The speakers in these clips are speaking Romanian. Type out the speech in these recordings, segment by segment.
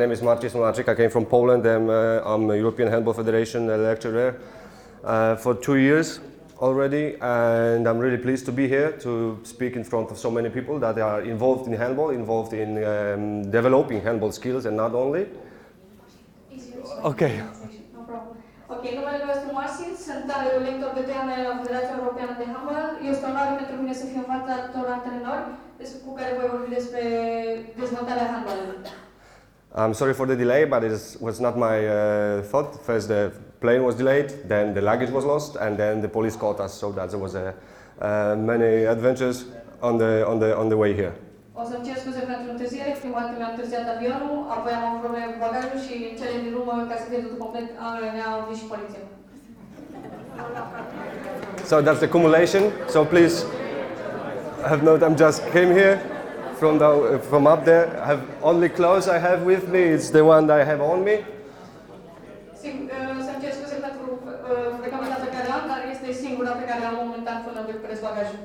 My name is Marcin Smolarczyk. I came from Poland. I'm a European Handball Federation lecturer for 2 years already, and I'm really pleased to be here to speak in front of so many people that are involved in handball, involved in developing handball skills, and not only. Okay. No problem. Ok, numele meu este Marcin, sunt lector de 2 ani la Federația Europeană de Handball. Este o onoare pentru mine să fiu în fața altor antrenori cu care voi vorbi despre dezvoltarea handballului. I'm sorry for the delay, but it was not my fault. First the plane was delayed, then the luggage was lost, and then the police caught us, so that there was many adventures on the way here. O să-mi cer scuze pentru întârziere, prima dată mi-a întârziat avionul, apoi am avut probleme cu bagajul și în cele din urmă, ca să fie totul complet, ne-a venit și poliția. So that's the accumulation. So please have note, I just came here from up there. I have only clothes I have with me. It's the one that I have on me. Să-mi cer scuze pentru recomanda pe care am, dar este singura pe care am momentan până preț bagajul.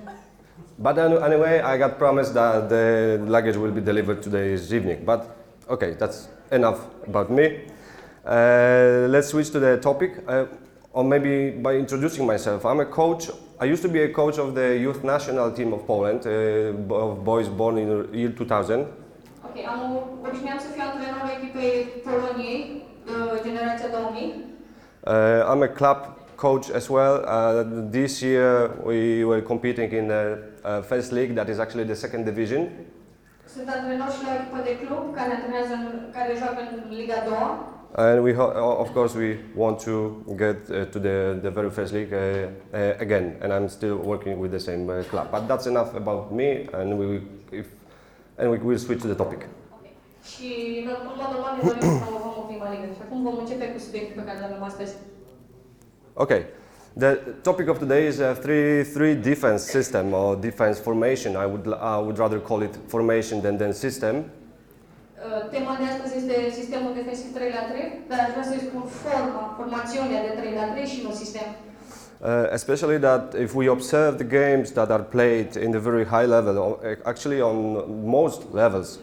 But anyway, I got promised that the luggage will be delivered today evening. But okay, that's enough about me. Let's switch to the topic, or maybe by introducing myself. I'm a coach. I used to be a coach of the youth national team of Poland, of boys born in the year 2000. Ok, obișnuiam să fiu antrenorul echipei Poloniei, generația 2000. I'm a club coach as well. This year we were competing in the first league, that is actually the second division. Sunt antrenor și la o echipă de club care joacă în Liga 2. And of course we want to get to the very first league again, and I'm still working with the same club. But that's enough about me, and we will switch to the topic. Okay. Și în mod normal ne dorim să promovăm o prima ligă. Și acum vom începe cu subiectul pe care l-avem astăzi. Okay. The topic of today is a 3-3 defense system or defense formation. I would rather call it formation than system. Tema de astăzi este sistemul defensiv 3-3, dar aș vrea să-i spun formațiunea de 3-3 și nu sistem. Especially that if we observe the games that are played in the very high level, actually on most levels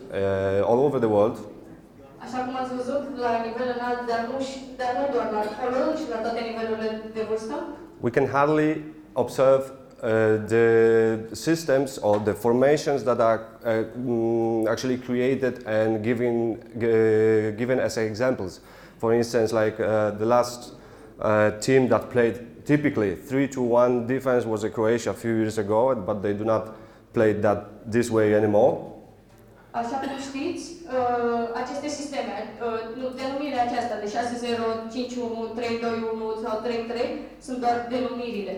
all over the world. Așa cum ați văzut, la nivel înalt, dar nu doar la Poland și la toate nivelurile de vârstă. We can hardly observe the systems or the formations that are actually created and given as examples. For instance, like the last team that played typically 3-1 defense was Croatia a few years ago, but they do not play this way anymore. Așa cum știți, aceste sisteme, denumirea aceasta de 6-0, 5-1, 3-2-1 sau 3-3 sunt doar denumirile.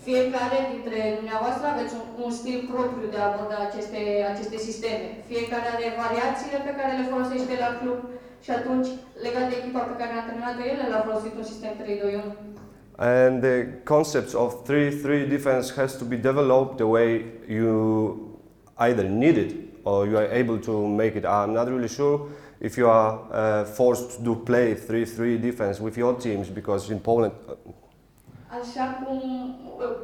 Fiecare dintre dumneavoastră aveți un stil propriu de a aborda aceste sisteme. Fiecare are variațiile pe care le folosește la club și atunci, legat de echipa pe care a antrenat-o el, el a folosit un sistem 3-2-1. And the concepts of 3-3 defense has to be developed the way you either need it or you are able to make it. I'm not really sure if you are forced to play 3-3 defense with your teams, because in Poland. Așa cum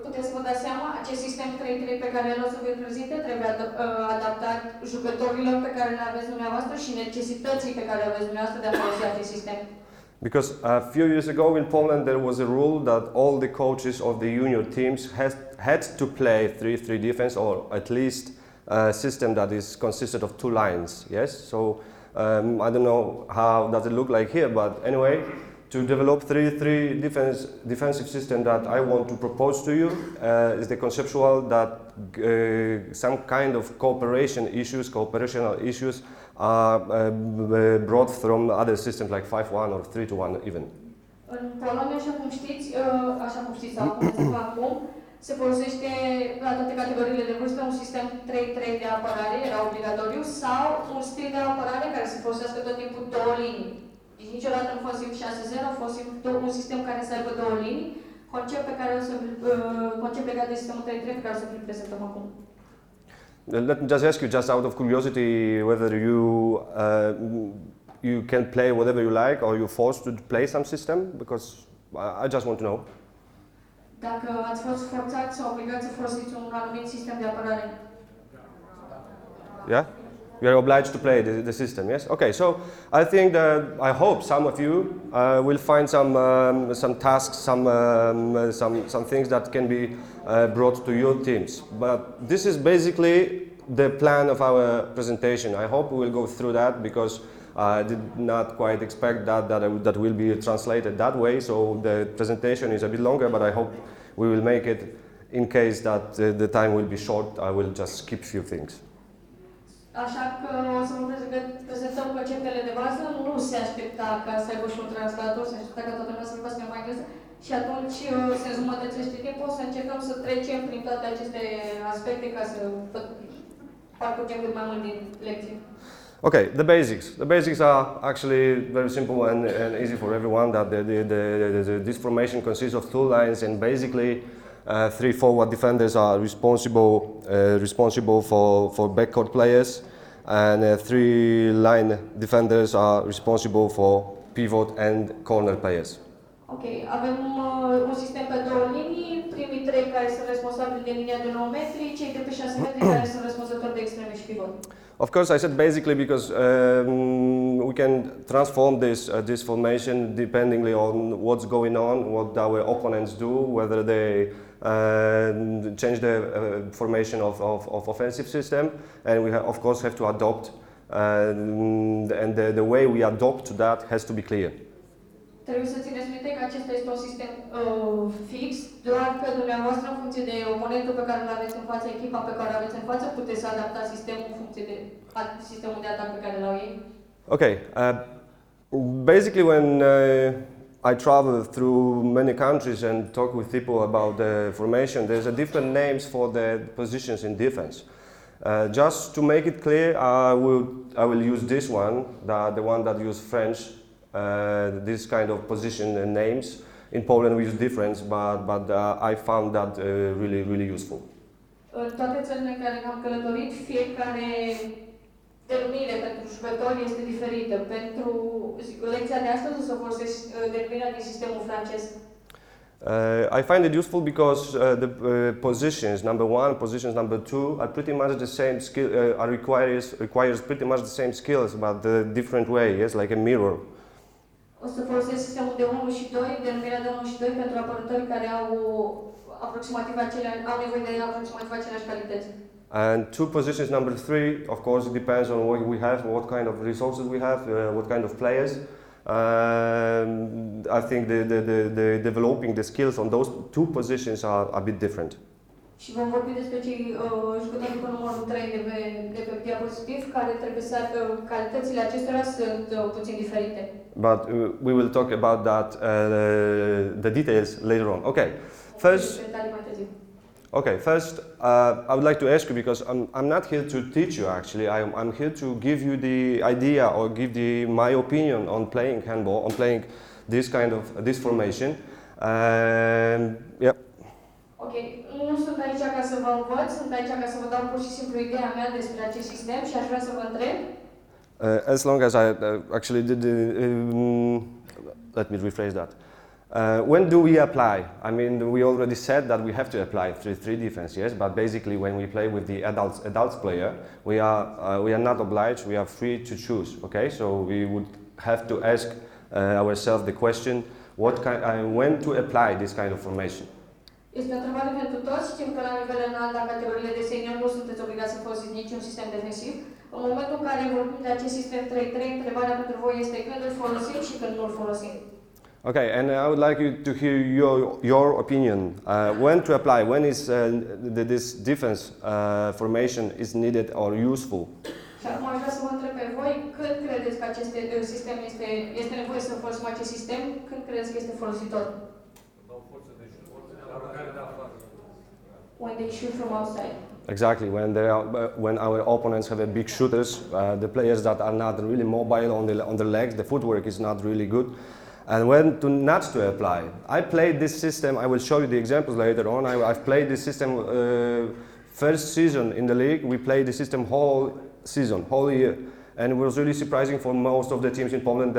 puteți să vă dați seama, acest sistem 3-3 pe care el o să vi-l prezinte trebuie adaptat jucătorilor pe care le aveți dumneavoastră și necesității pe care le aveți dumneavoastră de a folosi acest sistem. Because a few years ago in Poland there was a rule that all the coaches of the junior teams had to play 3-3 defense, or at least a system that is consisted of 2 lines. Yes, so I don't know how does it look like here, but anyway, to develop 3-3 defensive system that I want to propose to you is the conceptual that some kind of cooperational issues are brought from other systems like 5-1 or 3-1 even. În Polonia, așa cum știți sau cum se fac acum, se folosește la toate categoriile de vârstă un sistem 3-3 de apărare, era obligatoriu, sau un stil de apărare care se folosească tot timpul 2 linii. Deci niciodată nu folosim 6-0, folosim un sistem care să aibă 2 linii, concept legat de sistemul 3-3 pe care o să vi-l prezentăm acum. Let me just ask you, just out of curiosity, whether you can play whatever you like, or you're forced to play some system, because I just want to know. Dacă ați fost forțați sau obligați să folosiți un anumit sistem de apărare. Yeah? We are obliged to play the system, yes? Okay, so I think that, I hope some of you will find some tasks, some things that can be brought to your teams. But this is basically the plan of our presentation. I hope we will go through that because I did not quite expect that will be translated that way. So the presentation is a bit longer, but I hope we will make it. In case that the time will be short, I will just skip a few things. Așa că o să vă prezentăm conceptele de bază, nu se aștepta ca să aibă și un translator, se aștepta ca toată lumea să vorbească în engleză și atunci se înjumătățește timpul, o să încercăm să trecem prin toate aceste aspecte ca să parcurgem cât mai mult din lecție. Okay, the basics. The basics are actually very simple and easy for everyone. That this formation consists of two lines, and basically 3 forward defenders are responsible for backcourt players, and 3 line defenders are responsible for pivot and corner players. Ok, avem un sistem pe 2 linii, primii 3 care sunt responsabili de linia de 9 metri, cei de pe 6 metri care sunt răspunzători de extreme și pivot. Of course, I said basically because we can transform this formation depending on what's going on, what our opponents do, whether they change the formation of offensive system, and we of course have to adopt, and the way we adopt to that has to be clear. Trebuie să țineți minte că acesta este un sistem fix, doar că dumneavoastră, în funcție de oponentul pe care îl aveți în față, echipa pe care o aveți în față, puteți să adaptați sistemul în funcție de sistemul de atac pe care îl au ei. Okay, basically when I travel through many countries and talk with people about the formation, there's a different names for the positions in defense. Just to make it clear, I will use this one, the one that use French. This kind of position and names. In Poland we use different, but I found that really useful. În toate țările în care am călătorit, fiecare denumire pentru jucători este diferită. Pentru lecția de astăzi o să folosesc denumirea din sistemul francez. I find it useful because the positions number 1, positions number 2 are pretty much the same skill. Requires pretty much the same skills, but the different way. Yes, like a mirror. O să folosesc sistemul de 1 și 2, denumirea de 1 și 2 pentru apărători care au nevoie de aproximativ aceleași calități. And 2 positions number 3, of course, it depends on what we have, what kind of resources we have, what kind of players. I think the developing the skills on those 2 positions are a bit different. Și vom vorbi despre cei jucători cu numărul 3 de pe diapozitiv, care trebuie să aibă calitățile acestora sunt puțin diferite. But we will talk about that, the details later on. Okay, first I would like to ask you, because I'm not here to teach you actually, I'm here to give you the idea or give my opinion on playing handball, on playing this formation. Yep. Ok, nu sunt aici ca să vă învăț, sunt aici ca să vă dau pur și simplu ideea mea despre acest sistem și aș vrea să vă întreb. As long as I actually did let me rephrase that. When do we apply? I mean, we already said that we have to apply 3-3 defense, yes, but basically when we play with the adults player, we are not obliged, we are free to choose, okay? So we would have to ask ourselves the question, when to apply this kind of formation? Este o întrebare pentru toți. Știm că la nivel înalt, la categoriile de senior, nu sunteți obligați să folosiți niciun sistem defensiv. În momentul în care vorbim de acest sistem 3-3, întrebarea pentru voi este când îl folosim și când nu îl folosim. Okay, and I would like you to hear your opinion. When to apply? When is this defense formation is needed or useful? Și acum aș vrea să vă întreb pe voi, când credeți că acest sistem este nevoie să folosim acest sistem? Când credeți că este folositor? When they shoot from outside. Exactly, when our opponents have a big shooters, the players that are not really mobile on the legs, the footwork is not really good. And when not to apply. I played this system, I will show you the examples later on. I've played this system first season in the league. We played the system whole season, whole year. And it was really surprising for most of the teams in Poland.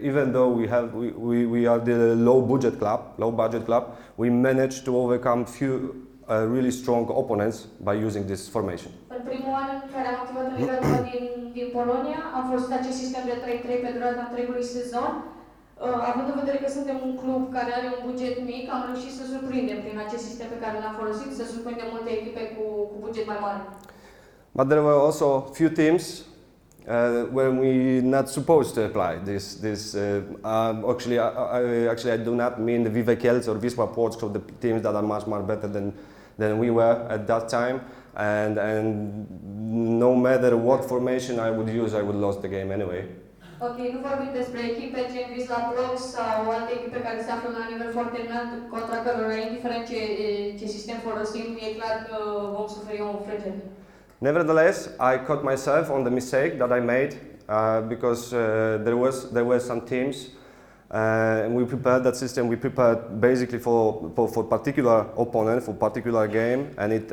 Even though we are the low budget club, we managed to overcome few really strong opponents by using this formation. În primul an în care am activat în Liga 2 din Polonia, am folosit acest sistem de 3-3 pe durata întregului sezon. Având în vedere că suntem un club care are un buget mic, am reușit să surprindem prin acest sistem pe care l-am folosit, să surprindem multe echipe cu buget mai mare. But there were also few teams where we not supposed to apply this. Actually, I do not mean the Vive Kielce or Wisła Płock, so the teams that are much more better than we were at that time. And no matter what formation I would use, I would lose the game anyway. Ok, nu vorbim despre echipe gen Wisła Płock sau alte echipe care se află la nivel foarte înalt, contra cărora, indiferent ce sistem folosim, e clar că vom suferi o înfrângere. Nevertheless, I caught myself on the mistake that I made because there were some teams and we prepared that system. We prepared basically for particular opponent, for particular game, and it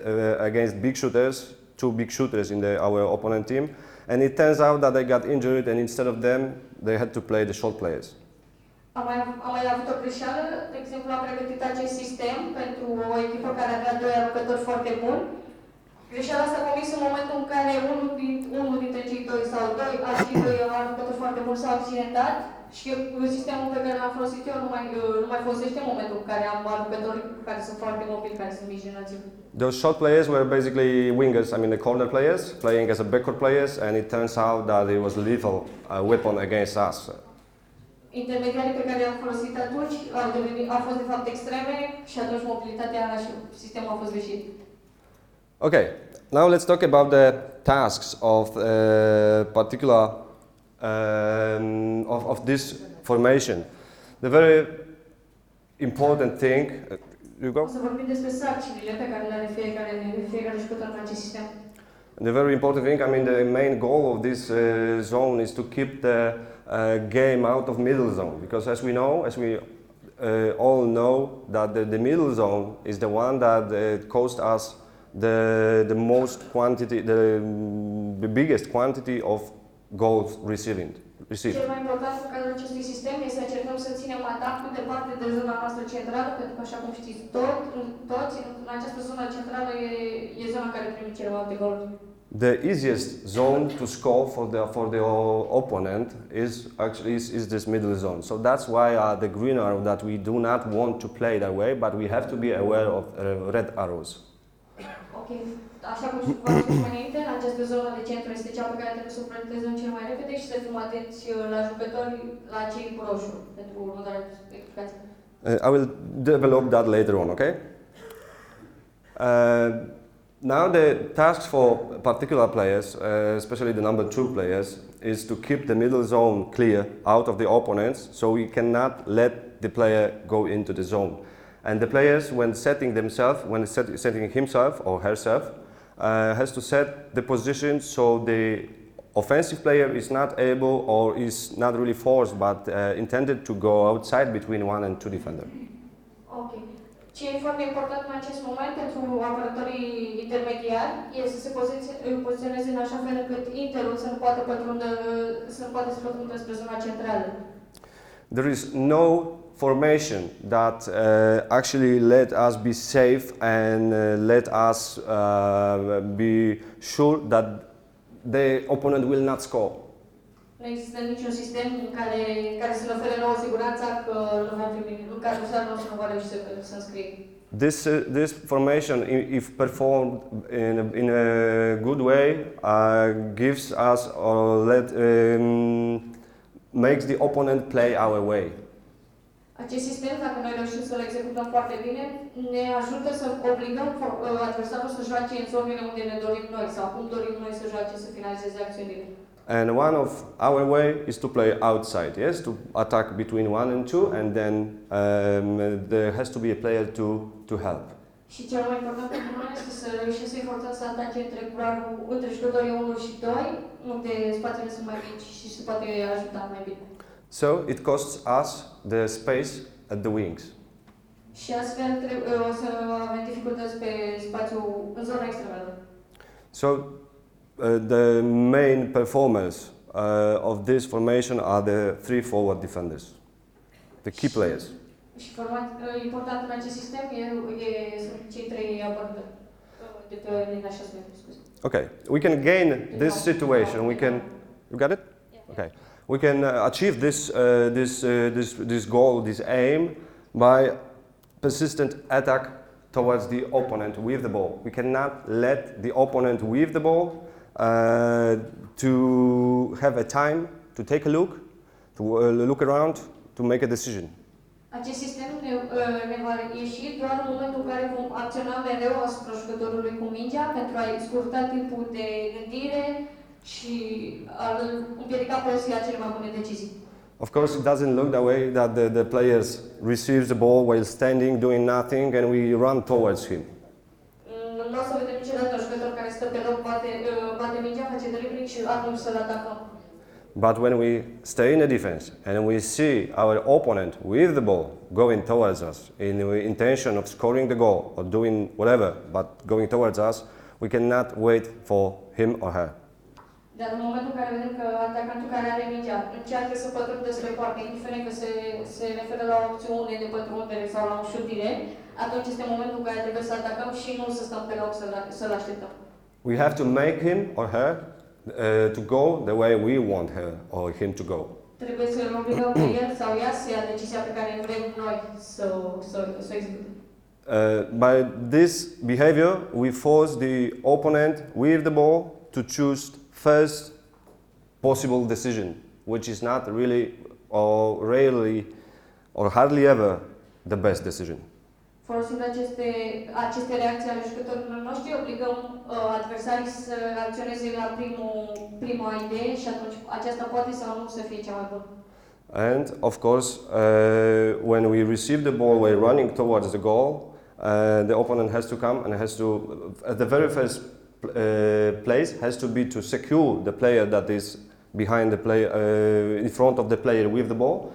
against big shooters, two big shooters in our opponent team. And it turns out that they got injured, and instead of them, they had to play the short players. Am mai avut o greșeală, de exemplu, am pregătit acest sistem pentru o echipă care avea doi aruncători foarte buni. Greșeala s-a comis în momentul în care unul dintre cei doi sau alții doi aruncători foarte buni s-au accidentat și sistemul pe care l-am folosit eu nu mai folosește în momentul în care am aruncători care sunt foarte mobili, care sunt mici de înălțime. Those short players were basically wingers, I mean the corner players, playing as a backcourt players, and it turns out that it was a lethal weapon against us. Intermediarii pe care i-am folosit atunci au fost de fapt extreme și atunci mobilitatea și sistemul a fost greșit. Okay, now let's talk about the tasks of particular of this formation. The very important thing. You go. O să vorbim despre sarcinile pe care le are fiecare jucător în acest sistem. The very important thing, I mean, the main goal of this zone is to keep the game out of middle zone, because as we all know, that the middle zone is the one that cost us the most quantity, the biggest quantity of goals received. Cel mai important în cadrul acestui sistem este să încercăm să ținem atacul departe de zona noastră centrală, pentru că, așa cum știți toți, în această zonă centrală e zona care prime cele mai multe goluri. The easiest zone to score for the opponent is this middle zone. So that's why the green arrow, that we do not want to play that way, but we have to be aware of red arrows. Ok, așa cum v-am spus mai înainte, această zonă de centru este cea pe care trebuie să o prioritizăm cel mai repede și să fim atenți la jucători, la cei cu roșu, pentru următoarea explicație. I will develop that later on, okay? Now the tasks for particular players, especially the number 2 players, is to keep the middle zone clear out of the opponents, so we cannot let the player go into the zone. And the players, when setting himself or herself, has to set the position so the offensive player is not able or is not really forced, but intended to go outside between 1 and 2 defender. Ok. Ce e foarte important în acest moment pentru apărătorii intermediari este să se poziționeze în așa fel încât interul să nu poată pătrundă spre zona centrală. There is no formation that actually let us be safe and let us be sure that the opponent will not score. Nu există niciun sistem care să ne ofere nouă siguranța că nu vom primi, că adversarul nostru nu va reuși să înscrie. This formation, if performed in a good way, gives us or makes the opponent play our way. Acest sistem, dacă noi reușim să-l executăm foarte bine, ne ajută să obligăm adversarul să joace în zonele unde ne dorim noi sau cum dorim noi să joace, să finalizeze acțiunile. And one of our way is to play outside, yes, to attack between 1 and 2, and then there has to be a player to help. Și cel mai important pentru noi este să reușim să-i forțăm să atace între jucătorii 1 și 2, unde spațiile sunt mai mici și se poate ajuta mai bine. So it costs us the space at the wings. Și astfel o să avem dificultăți pe spațiu în zona extremelor. So the main performers of this formation are the 3 forward defenders, the key players. Și important în acest sistem sunt cei 3 apărători de pe linia 6 metri, scuze. Okay, we can gain this situation. We can, you got it? Okay, we can achieve this goal, this aim, by persistent attack towards the opponent with the ball. We cannot let the opponent with the ball to have a time to take a look, to look around, to make a decision. Acest sistem ne va ieși doar în momentul în care vom acționa mereu asupra jucătorului cu mingea pentru a-i scurta timpul de gândire și a-l împiedica pe să ia cele mai bune decizii. Of course, it doesn't look that way, that the players receives the ball while standing, doing nothing, and we run towards him. Nu o să vedem niciodată un jucător care stă pe loc, bate mingea, face dribbling și atunci să-l atacăm. But when we stay in the defense and we see our opponent with the ball going towards us in the intention of scoring the goal or doing whatever, but going towards us, we cannot wait for him or her. Dar în momentul în care vedem că atacantul care are mingea încearcă să pătrundă spre poartă, indiferent că se referă la o acțiune de pătrundere sau la un șut direct, atunci este momentul în care trebuie să atacăm și nu să stăm pe loc să-l așteptăm. We have to make him or her to go the way we want her or him to go. Trebuie să-l obligăm pe el sau ea să ia decizia pe care vrem noi să executăm. By this behavior, we force the opponent with the ball to choose first possible decision, which is not really or rarely or hardly ever the best decision. Folosind aceste reacții ale jucătorilor noștri, obligăm adversarii să reacționeze la prima idee și atunci aceasta poate sau nu să fie cea mai bună. And of course, when we receive the ball while running towards the goal, the opponent has to come and has to, at the very first place, has to be to secure the player that is behind the player, in front of the player with the ball,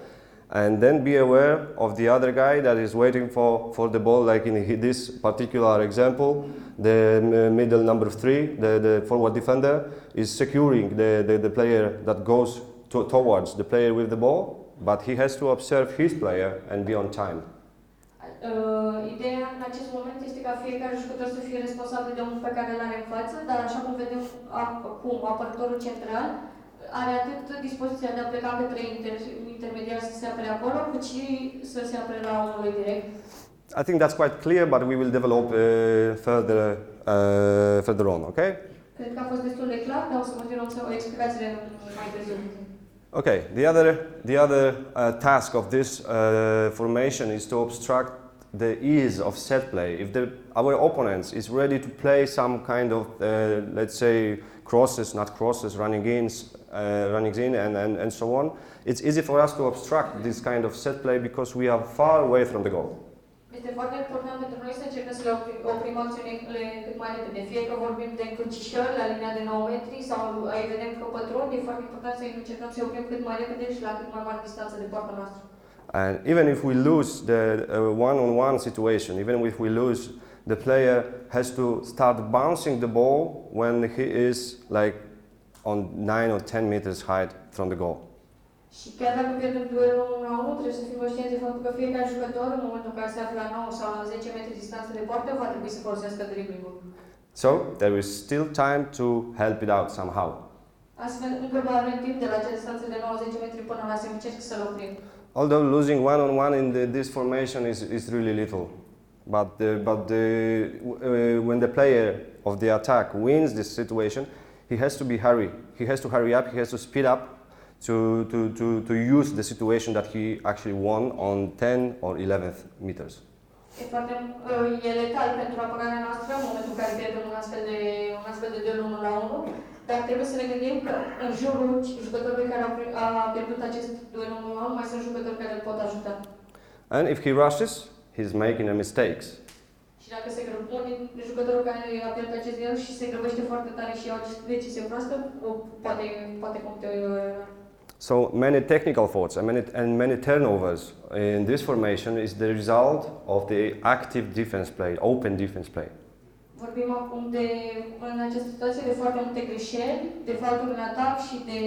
and then be aware of the other guy that is waiting for the ball, like in this particular example, the middle number 3, the forward defender, is securing the player that goes towards the player with the ball, but he has to observe his player and be on time. Ideea în acest moment este ca fiecare jucător să fie responsabil de unul pe care îl are în față, dar așa cum vedem acum, apărătorul central are atât dispoziția de a pleca către intermediar să se apere acolo, cât și să se apere la omul direct. I think that's quite clear, but we will develop further on, okay? Cred că a fost destul de clar, dar o să continuăm să explicațiile mai târziu. Okay, the other task of this formation is to obstruct the ease of set play. If our opponent is ready to play some kind of, let's say, crosses, not crosses, running in and so on, it's easy for us to obstruct this kind of set play because we are far away from the goal. Este foarte important pentru noi să încercăm să le oprim acțiunile cât mai repede. Fie că vorbim de încrucișări la linia de 9 metri sau îi vedem că pătrund, e foarte important să încercăm să oprim cât mai repede și la cât mai mare distanță de poarta noastră. And even if we lose the one-on-one situation, even if we lose, the player has to start bouncing the ball when he is like on 9 or 10 meters height from the goal. Și chiar dacă pierdem duelul 1-1, trebuie să fim conștienți de faptul că fiecare jucător, în momentul în care se află la 9 sau la 10 metri distanță de poartă, va trebui să folosească dribbling-ul. So there is still time to help it out somehow. Astfel, încă mai avem timp de la acea distanță de 9-10 metri până la să încerc să-l oprim. Although losing one-on-one in this formation is really little, but when the player of the attack wins this situation, he has to hurry up, he has to speed up to use the situation that he actually won on 10 or 11 meters. E letal pentru apărarea noastră în momentul în care pierdem un astfel de duel 1-1, dar trebuie să ne gândim că în jurul jucătorului care a pierdut acest duel 1-1 mai sunt jucători care îl pot ajuta. And if he rushes, he's making a mistakes. Și dacă jucătorul care a pierdut acest duel și se grăbește foarte tare și ia o decizie proastă, poate comite o eroare. So many technical faults and many turnovers in this formation is the result of the active defense play, open defense play. Vorbim acum în această situație de foarte multe greșeli, de falturi în atac și de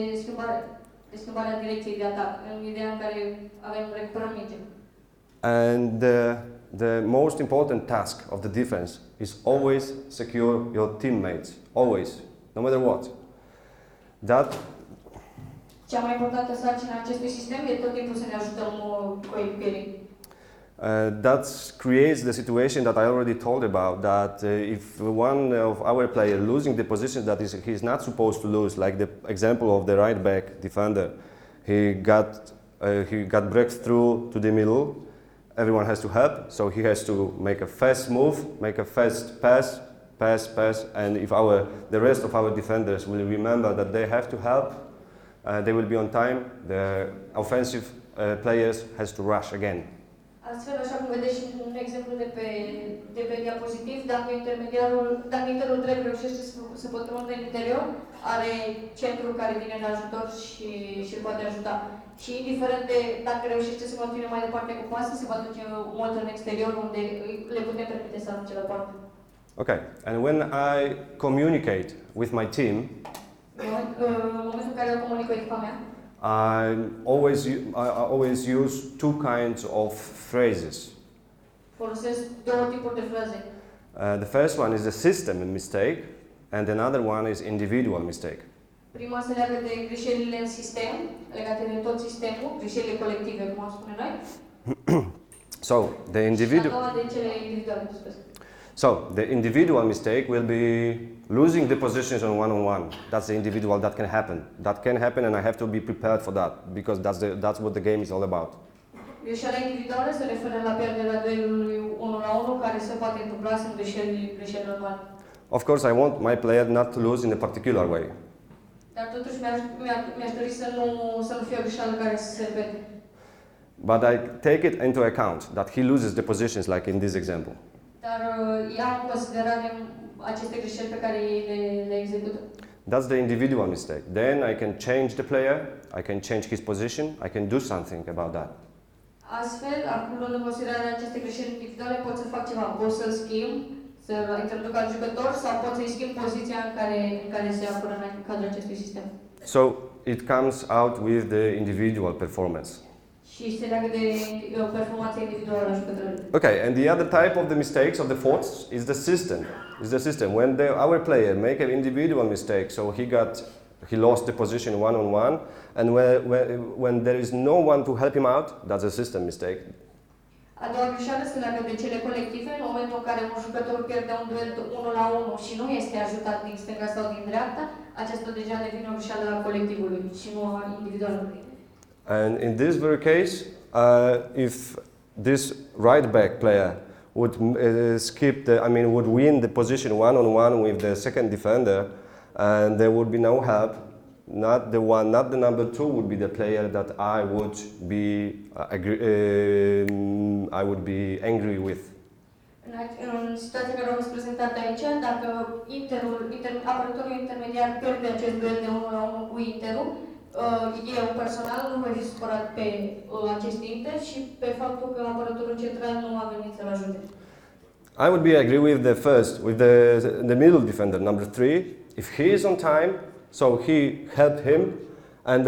schimbarea direcției de atac, în ideea în care recuperăm mingea. And the most important task of the defense is always secure your teammates always, no matter what. That Cea mai importantă sarcină a acestui sistem e tot timpul să ne ajutăm coechipierii. that creates the situation that I already told about, that if one of our players losing the position that he's not supposed to lose, like the example of the right back defender, he got breakthrough to the middle, everyone has to help, so he has to make a fast move, make a fast pass, and if the rest of our defenders will remember that they have to help, they will be on time, the offensive players has to rush again. Astfel, așa cum vedeți și un exemplu de pe diapozitiv, dacă interul drept reușește să pătrundă în interior, are centrul care vine în ajutor și îl poate ajuta. Și indiferent de dacă reușește să continue mai departe cu pasul, se va duce mult în exterior, unde le putem permite să arunce la poartă. Okay, and when I communicate with my team, În momentul în care eu comunic cu echipa mea, I always use two kinds of phrases. folosesc două tipuri de fraze. The first one is a system mistake, and another one is individual mistake. Prima se leagă de greșelile în sistem, legate de tot sistemul, greșelile colective, cum am spune noi. So the Și a individual. doua de cele individuale, So the individual mistake will be losing the positions on one-on-one. That's the individual that can happen. That can happen, and I have to be prepared for that because that's what the game is all about. Greșeala individuală se referă la pierderea duelului 1-1 care se poate întâmpla, sunt greșeli normale. Of course, I want my player not to lose in a particular way. Dar totuși mi-aș dori să nu fie o greșeală care să se repete. But I take it into account that he loses the positions like in this example. Dar ia în considerare aceste greșeli pe care ei le execută. That's the individual mistake. Then I can change the player, I can change his position, I can do something about that. Astfel, luând în considerare aceste greșeli individuale, pot să fac ceva. Pot să-l schimb, să introduc alt jucător sau pot să-i schimb poziția în care se află în cadrul acestui sistem. So it comes out with the individual performance. Și se leagă de performanța individuală a jucătorului. Okay, and the other type of the mistakes of the faults is the system. When our player make an individual mistake, so he lost the position one-on-one, and when there is no one to help him out, that's a system mistake. A doua greșeală se leagă de cele colective, în momentul în care un jucător pierde un duel 1-1 și nu este ajutat din stânga sau din dreapta, aceasta deja devine o greșeală a colectivului și nu a individualului. And in this very case, if this right back player would would win the position one-on-one with the second defender, and there would be no help, not the number two would be the player that I would be angry with. În situația care am prezentat aici, dacă apărătorul intermediar pierde acest duel de 1-1 cu Interul, eu personal nu voi fi supărat pe acest Inter și pe faptul că apărătorul central nu a venit să-l ajute. I would be agree with the middle defender, number 3. If he is on time, so he helped him, and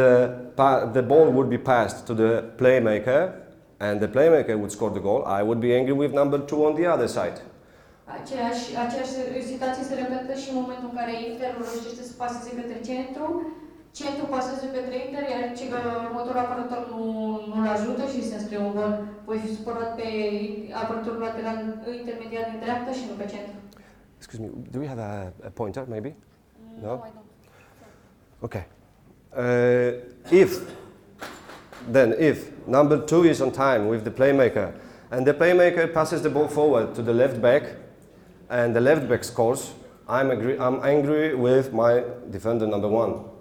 the ball would be passed to the playmaker, and the playmaker would score the goal. I would be angry with number 2 on the other side. Aceeași situație se repetă și în momentul în care Interul reușește să paseze către centru pasează către Inter, iar următorul apărător nu-l ajută și se înscrie un gol. Voi fi supărat pe apărătorul lateral intermediar din dreapta și nu pe centru. Excuse me, do we have a pointer maybe? No, I don't. Okay. If number 2 is on time with the playmaker, and the playmaker passes the ball forward to the left back, and the left back scores, I'm angry with my defender number 1.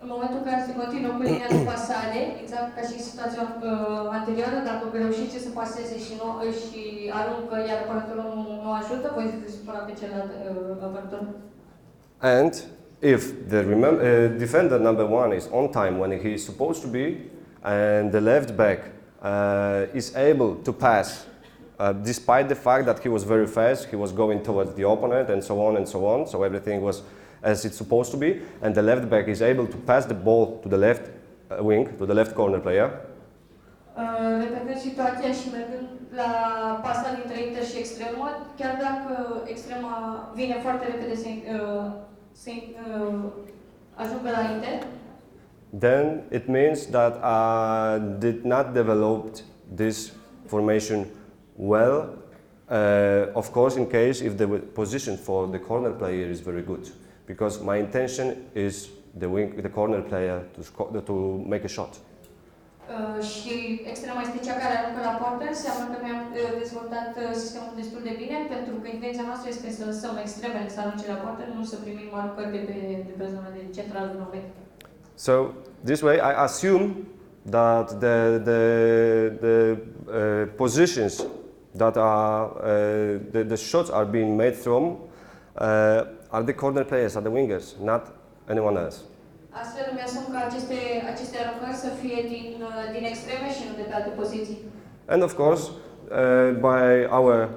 În momentul în care se continuă cu linia de pasare, exact ca și situația anterioară, dacă reușește să paseze și aruncă, iar apărătorul nu ajută, voi fi supărat pe celălalt apărător. And if the defender number 1 is on time when he is supposed to be, and the left back is able to pass, despite the fact that he was very fast, he was going towards the opponent and so on, so everything was as it's supposed to be, and the left back is able to pass the ball to the left wing, to the left corner player. Repetând situația și mergând la pasa dintre inter și extremă, chiar dacă extrema vine foarte repede să ajungă la inter, then it means that did not develop this formation well. Of course, in case if the position for the corner player is very good, because my intention is the corner player to make a shot. Și extrema este cea care aruncă la poartă, înseamnă că noi am dezvoltat sistemul destul de bine, pentru că intenția noastră este să lăsăm extremele să arunce la poartă, nu să primim aruncări de pe zona de centrală de 9 metri. So this way I assume that the positions that are the shots are being made from are the corner players, are the wingers, not anyone else. Astfel îmi asum că aceste aruncări să fie din extreme și nu de pe alte poziții. And of course, by our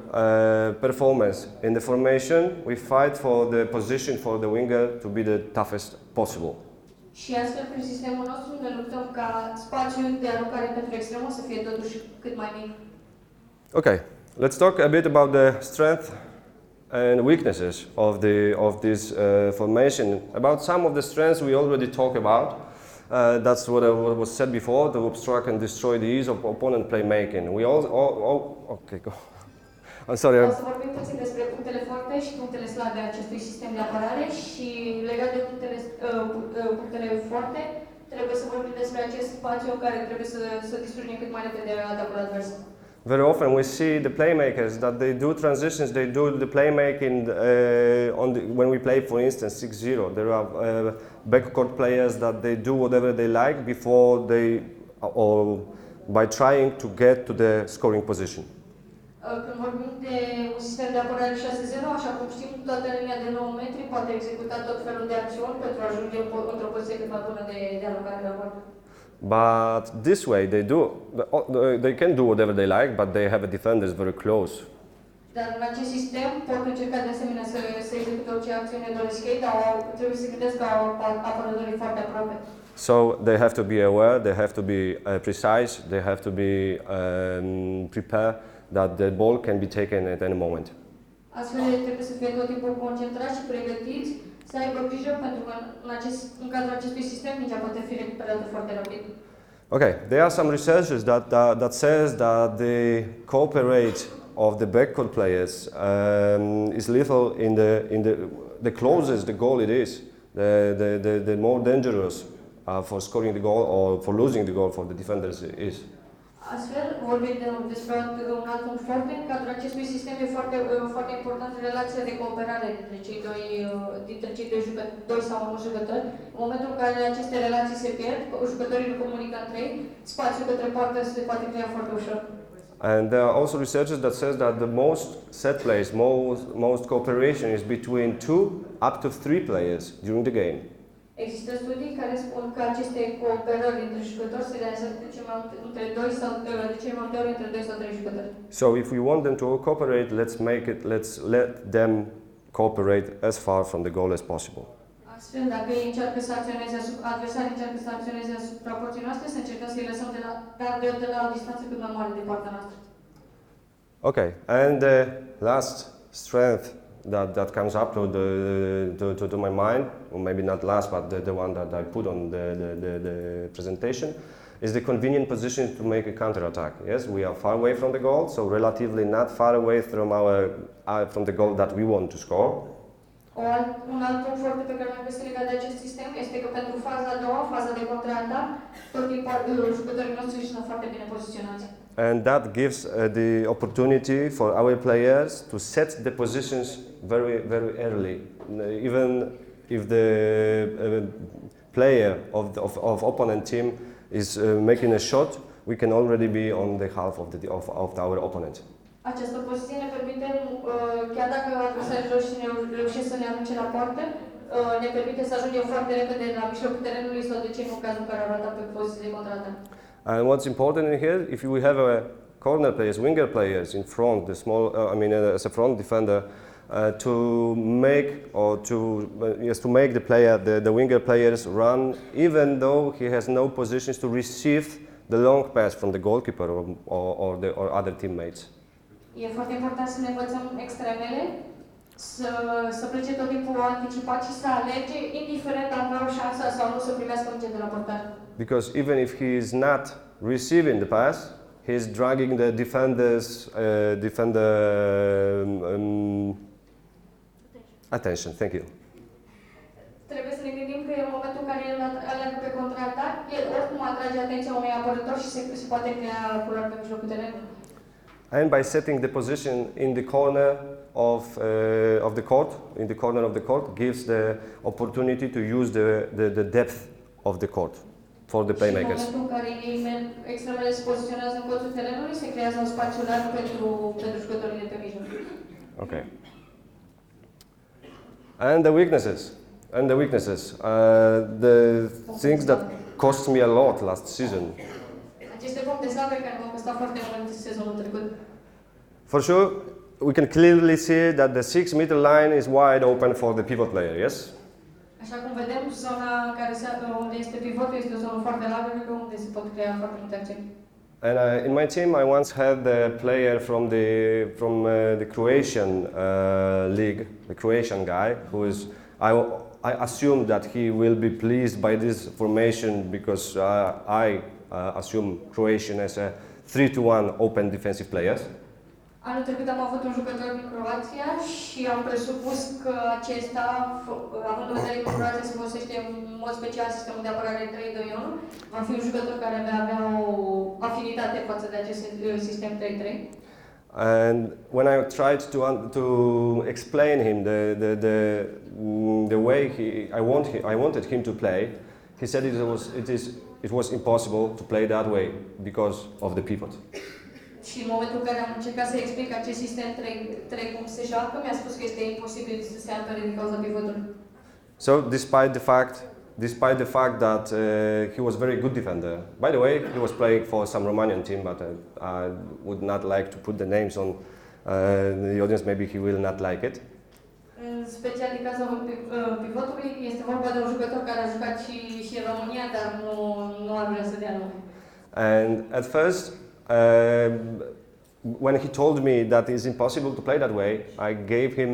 performance in the formation, we fight for the position for the winger to be the toughest possible. Și astfel, prin sistemul nostru, ne luptăm ca spațiul de aruncare pentru extremă să fie totuși cât mai mic. Okay, let's talk a bit about the strength and weaknesses of this formation. About some of the strengths we already talked about. That's what was said before, to obstruct and destroy the ease of opponent playmaking. We okay, go. I'm sorry. O să vorbim puțin despre punctele forte și punctele slabe acestui sistem de apărare și legat de punctele forte, trebuie să vorbim despre acest spațiu care trebuie să distrugem cât mai repede atacul advers. Very often we see the playmakers that they do transitions, they do the playmaking when we play, for instance, 6-0. There are backcourt players that they do whatever they like before or by trying to get to the scoring position. Când vorbim de un sistem de apărare 6-0, așa cum știm, toată linia de 9 metri poate executa tot felul de acțiuni pentru a ajunge într-o poziție cât mai bună de alocare la poartă. But this way they can do whatever they like, but they have a defenders very close. Dar în acest sistem pot încerca de asemenea să execute orice acțiune doresc ei, dar trebuie să gândesc ca apărătorii foarte aproape. So they have to be aware, they have to be precise, they have to be prepared that the ball can be taken at any moment. Astfel trebuie să fie tot timpul concentrați și pregătiți, să aibă grijă pentru că în cadrul acestui sistem mingea poate fi recuperată foarte rapid. Okay, there are some researchers that says that the cooperate of the backcourt players is lethal the closest the goal it is, the more dangerous for scoring the goal or for losing the goal for the defenders is. Astfel, vorbim despre un alt punct foarte, în cadrul acestui sistem e foarte important relația de cooperare dintre cei doi sau unul jucători. În momentul în care aceste relații se pierd, jucătorii nu comunică între ei, spațiul către poartă se poate crea foarte ușor. And there are also researchers that says that the most set plays, most cooperation is between 2 up to 3 players during the game. Există studii care spun că aceste cooperări între jucători se realizează de cele mai multe ori între 2 sau 3 jucători. So if we want them to cooperate, let's let them cooperate as far from the goal as possible. Astfel, dacă ei încearcă să acționeze adversarii încearcă să acționeze asupra porții noastre, să încercăm să-i lăsăm de la o distanță cât mai mare de partea noastră. Okay, and the last strength that comes up to my mind, or maybe not last, but the one that I put on the presentation, is the convenient position to make a counter-attack. Yes, we are far away from the goal, so relatively not far away from the goal that we want to score. Un alt punct foarte pe care l-am găsit legat de acest sistem este că pentru faza a doua, faza de contraatac, tot timpul jucătorii noștri sunt foarte bine poziționați. And that gives the opportunity for our players to set the positions very, very early. Even if the player of opponent team is making a shot, we can already be on the half of our opponent. Această poziție ne permite, chiar dacă adversarii reușesc să ne arunce la poartă, ne permite să ajungem foarte repede la mijlocul terenului sau de ce nu în cazul în care au ratat pe poziții de contraatac. And what's important in here, if we have a corner players, winger players in front, as a front defender, to make the winger players run, even though he has no positions to receive the long pass from the goalkeeper or other teammates. E foarte important să ne învățăm extremele, să plece tot timpul anticipat și să alerge, indiferent dacă au șansa sau nu să primească mingea de la portar. Because even if he is not receiving the pass, he is dragging the attention. Thank you. Trebuie să ne gândim că în momentul în care el alergă pe contraatac, el oricum atrage atenția unui apărător și se poate crea culoare pe mijlocul terenului. And by setting the position in the corner of the court, gives the opportunity to use the depth of the court for the playmakers. Și în momentul în care extremele se poziționează în colțul terenului, se creează un spațiu larg pentru jucătorii de pe mijloc. Okay. And the weaknesses. The things that cost me a lot last season. Aceste puncte slabe care m-au costat foarte mult sezonul trecut. For sure, we can clearly see that the 6-meter line is wide open for the pivot player, yes? Așa cum vedem, zona unde este pivotul este o zonă foarte largă, unde se pot crea foarte multe acțiuni. And in my team, I once had the player from the Croatian league, the Croatian guy, I assumed that he will be pleased by this formation because I assume Croatian as a 3-1 open defensive players. Anul trecut am avut un jucător din Croația și am presupus că acesta, având în vedere că Croația se folosește în mod special sistemul de apărare 3-2-1, va fi un jucător care va avea o afinitate față de acest sistem 3-3. And when I tried to explain him the way I wanted him to play, he said it was impossible to play that way because of the pivot. Și în momentul în care am încercat să explic acest sistem 3 cum se joacă, mi-a spus că este imposibil să se apere din cauza pivotului. So despite the fact that he was a very good defender. By the way, he was playing for some Romanian team, but I would not like to put the names on the audience. Maybe he will not like it. În special din cazul pivotului, este vorba de un jucător care a jucat și în România, dar nu ar vrea să dea nume. And at first, when he told me that it's impossible to play that way, I gave him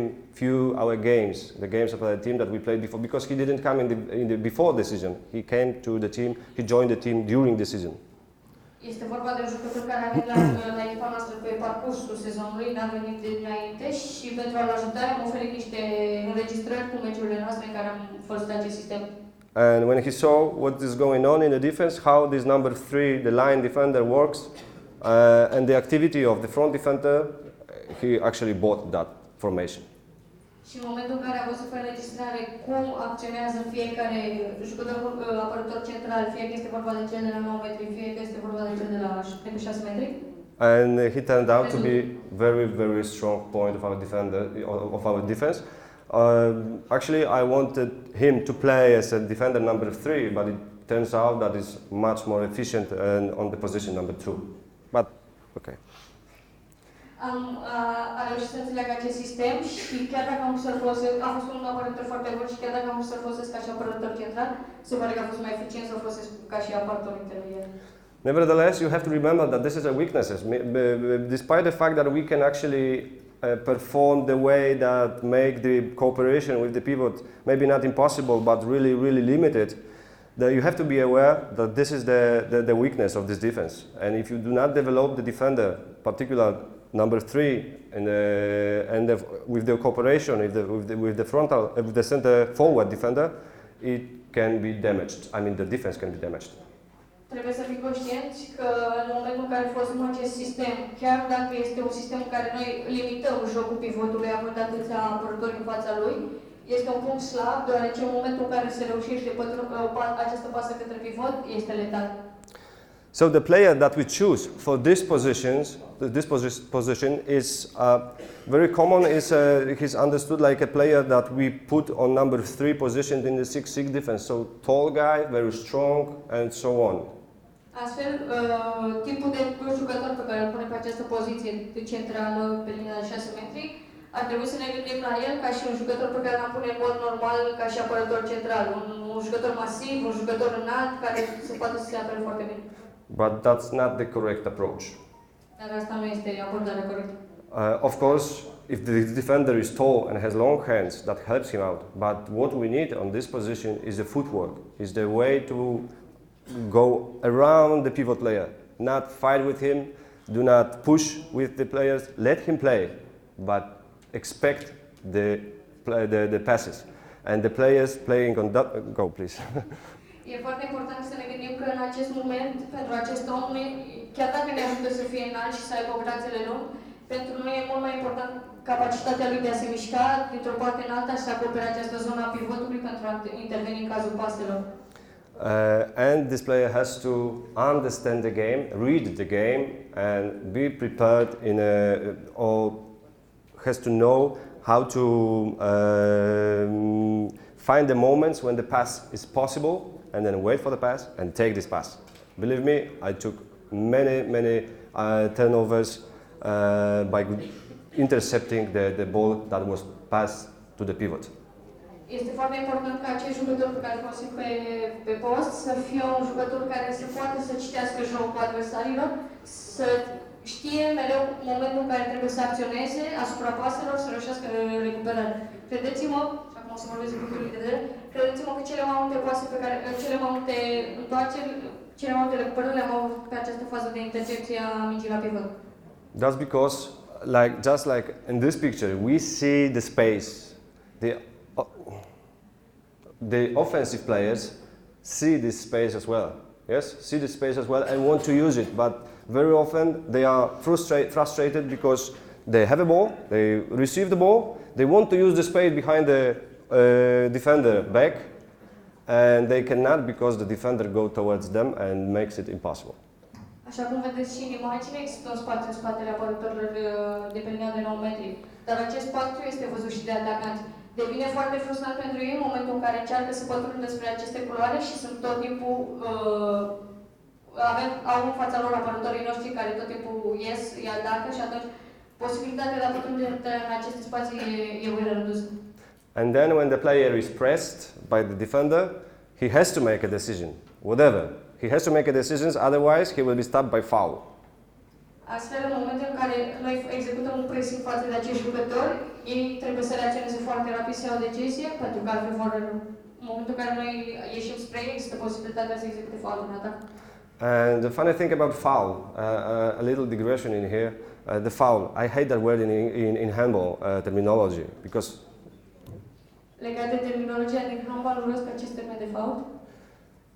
our games, the games of the team that we played before, because he didn't come before the season. He came to the team, he joined the team during the season. Este vorba de un jucător care a venit la echipa noastră pe parcursul sezonului, n-a venit dinainte și pentru a-l ajuta am oferit niște înregistrări cu meciurile noastre în care am folosit acest sistem. And when he saw what is going on in the defense, how this number 3, the line defender works, and the activity of the front defender, he actually bought that formation. Și în momentul în care a văzut pe înregistrare cum acționează fiecare jucător apărător central, fie că este vorba de cel de la 9 metri, fie că este vorba de cel de la 6 metri. And he turned out to be very, very strong point of our defense. Actually, I wanted him to play as a defender number 3, but it turns out that he's much more efficient on the position number 2. But okay. A reușit să înțeleg acest sistem și chiar dacă am pus să-l folosesc, a fost un apărător foarte bun și chiar dacă am pus să-l folosesc ca și apărător central, se pare că a fost mai eficient să-l folosesc ca și apărător intermediar. Nevertheless, you have to remember that this is a weakness. Despite the fact that we can actually perform the way that make the cooperation with the pivot maybe not impossible, but really, really limited, you have to be aware that this is the weakness of this defense. And if you do not develop the defender, particular number 3, with the cooperation with the center forward defender, it can be damaged. I mean, the defense can be damaged. Trebuie să fim conștienți că în momentul în care folosim acest sistem, chiar dacă este un sistem în care noi limităm jocul pivotului având atâția apărători în fața lui, este un punct slab, deoarece în momentul în care se reușește această pasă către pivot, este letal. So the player that we choose for this position is very common. He's understood like a player that we put on number 3 position in the 6-6 defense. So tall guy, very strong, and so on. Astfel, tipul de jucător pe care îl punem pe această poziție centrală pe linia de 6 metri, ar trebui să ne gândim la el ca și un jucător pe care l-am pune în mod normal ca și apărător central. Un jucător masiv, un jucător înalt care se poate să se apere foarte bine. but that's not the correct approach. Dar asta nu este abordarea corectă. Of course, if the defender is tall and has long hands, that helps him out. But what we need on this position is the footwork, is the way to go around the pivot player, not fight with him, do not push with the players, let him play, but expect the passes. And the players playing on that, go please. E foarte important să ne gândim că în acest moment, pentru acest om, chiar dacă ne ajută să fie înalt și să aibă brațele lungi, pentru noi e mult mai important capacitatea lui de a se mișca dintr-o parte în alta și să acopere această zonă a pivotului pentru a interveni în cazul paselor. And this player has to understand the game, read the game, and be prepared or has to know how to find the moments when the pass is possible, and then wait for the pass and take this pass. Believe me, I took many turnovers by intercepting the ball that was passed to the pivot. Este foarte important ca acest jucător pe care îl folosim pe post să fie un jucător care să poată să citească jocul adversarilor, să știe mereu momentul în care trebuie să acționeze asupra paselor, să reușească recuperarea. Credeți-mă, și acum o să vorbesc de punctul de vedere, credeți-mă că cele mai multe pase pe care, cele mai multe întoarceri, cele mai multe recuperări le-am avut pe această fază de intercepție a mingii la pivot. That's because, just like in this picture, we see the space. The offensive players see this space as well. Yes, see the space as well and want to use it, but very often they are frustrated because they have a ball, they receive the ball, they want to use the space behind the defender back, and they cannot because the defender goes towards them and makes it impossible. Așa cum vedeți și în imagine, există un spațiu în spatele apărătorilor de pe linia de 9 metri, dar acest spațiu este văzut și de atacanți. Devine foarte frustrant pentru ei în momentul în care încearcă să pătrundă spre aceste culoare și sunt tot timpul au în fața lor apărătorii noștri care tot timpul ies, îi atacă și atunci posibilitatea de a pătrunde în aceste spații e redusă. And then when the player is pressed by the defender, he has to make a decision, whatever. He has to make a decision, otherwise he will be stopped by foul. Astfel, în momentul în care noi executăm un pressing față de acești jucători, ei trebuie să reacționeze foarte rapid să iau o decizie, pentru că altfel vor, în momentul în care noi ieșim spre ei, există posibilitatea să execute foul în atac. And the funny thing about foul, a little digression in here, the foul, I hate that word in handball terminology, because legat de terminologia din handball, urăsc acest termen de foul.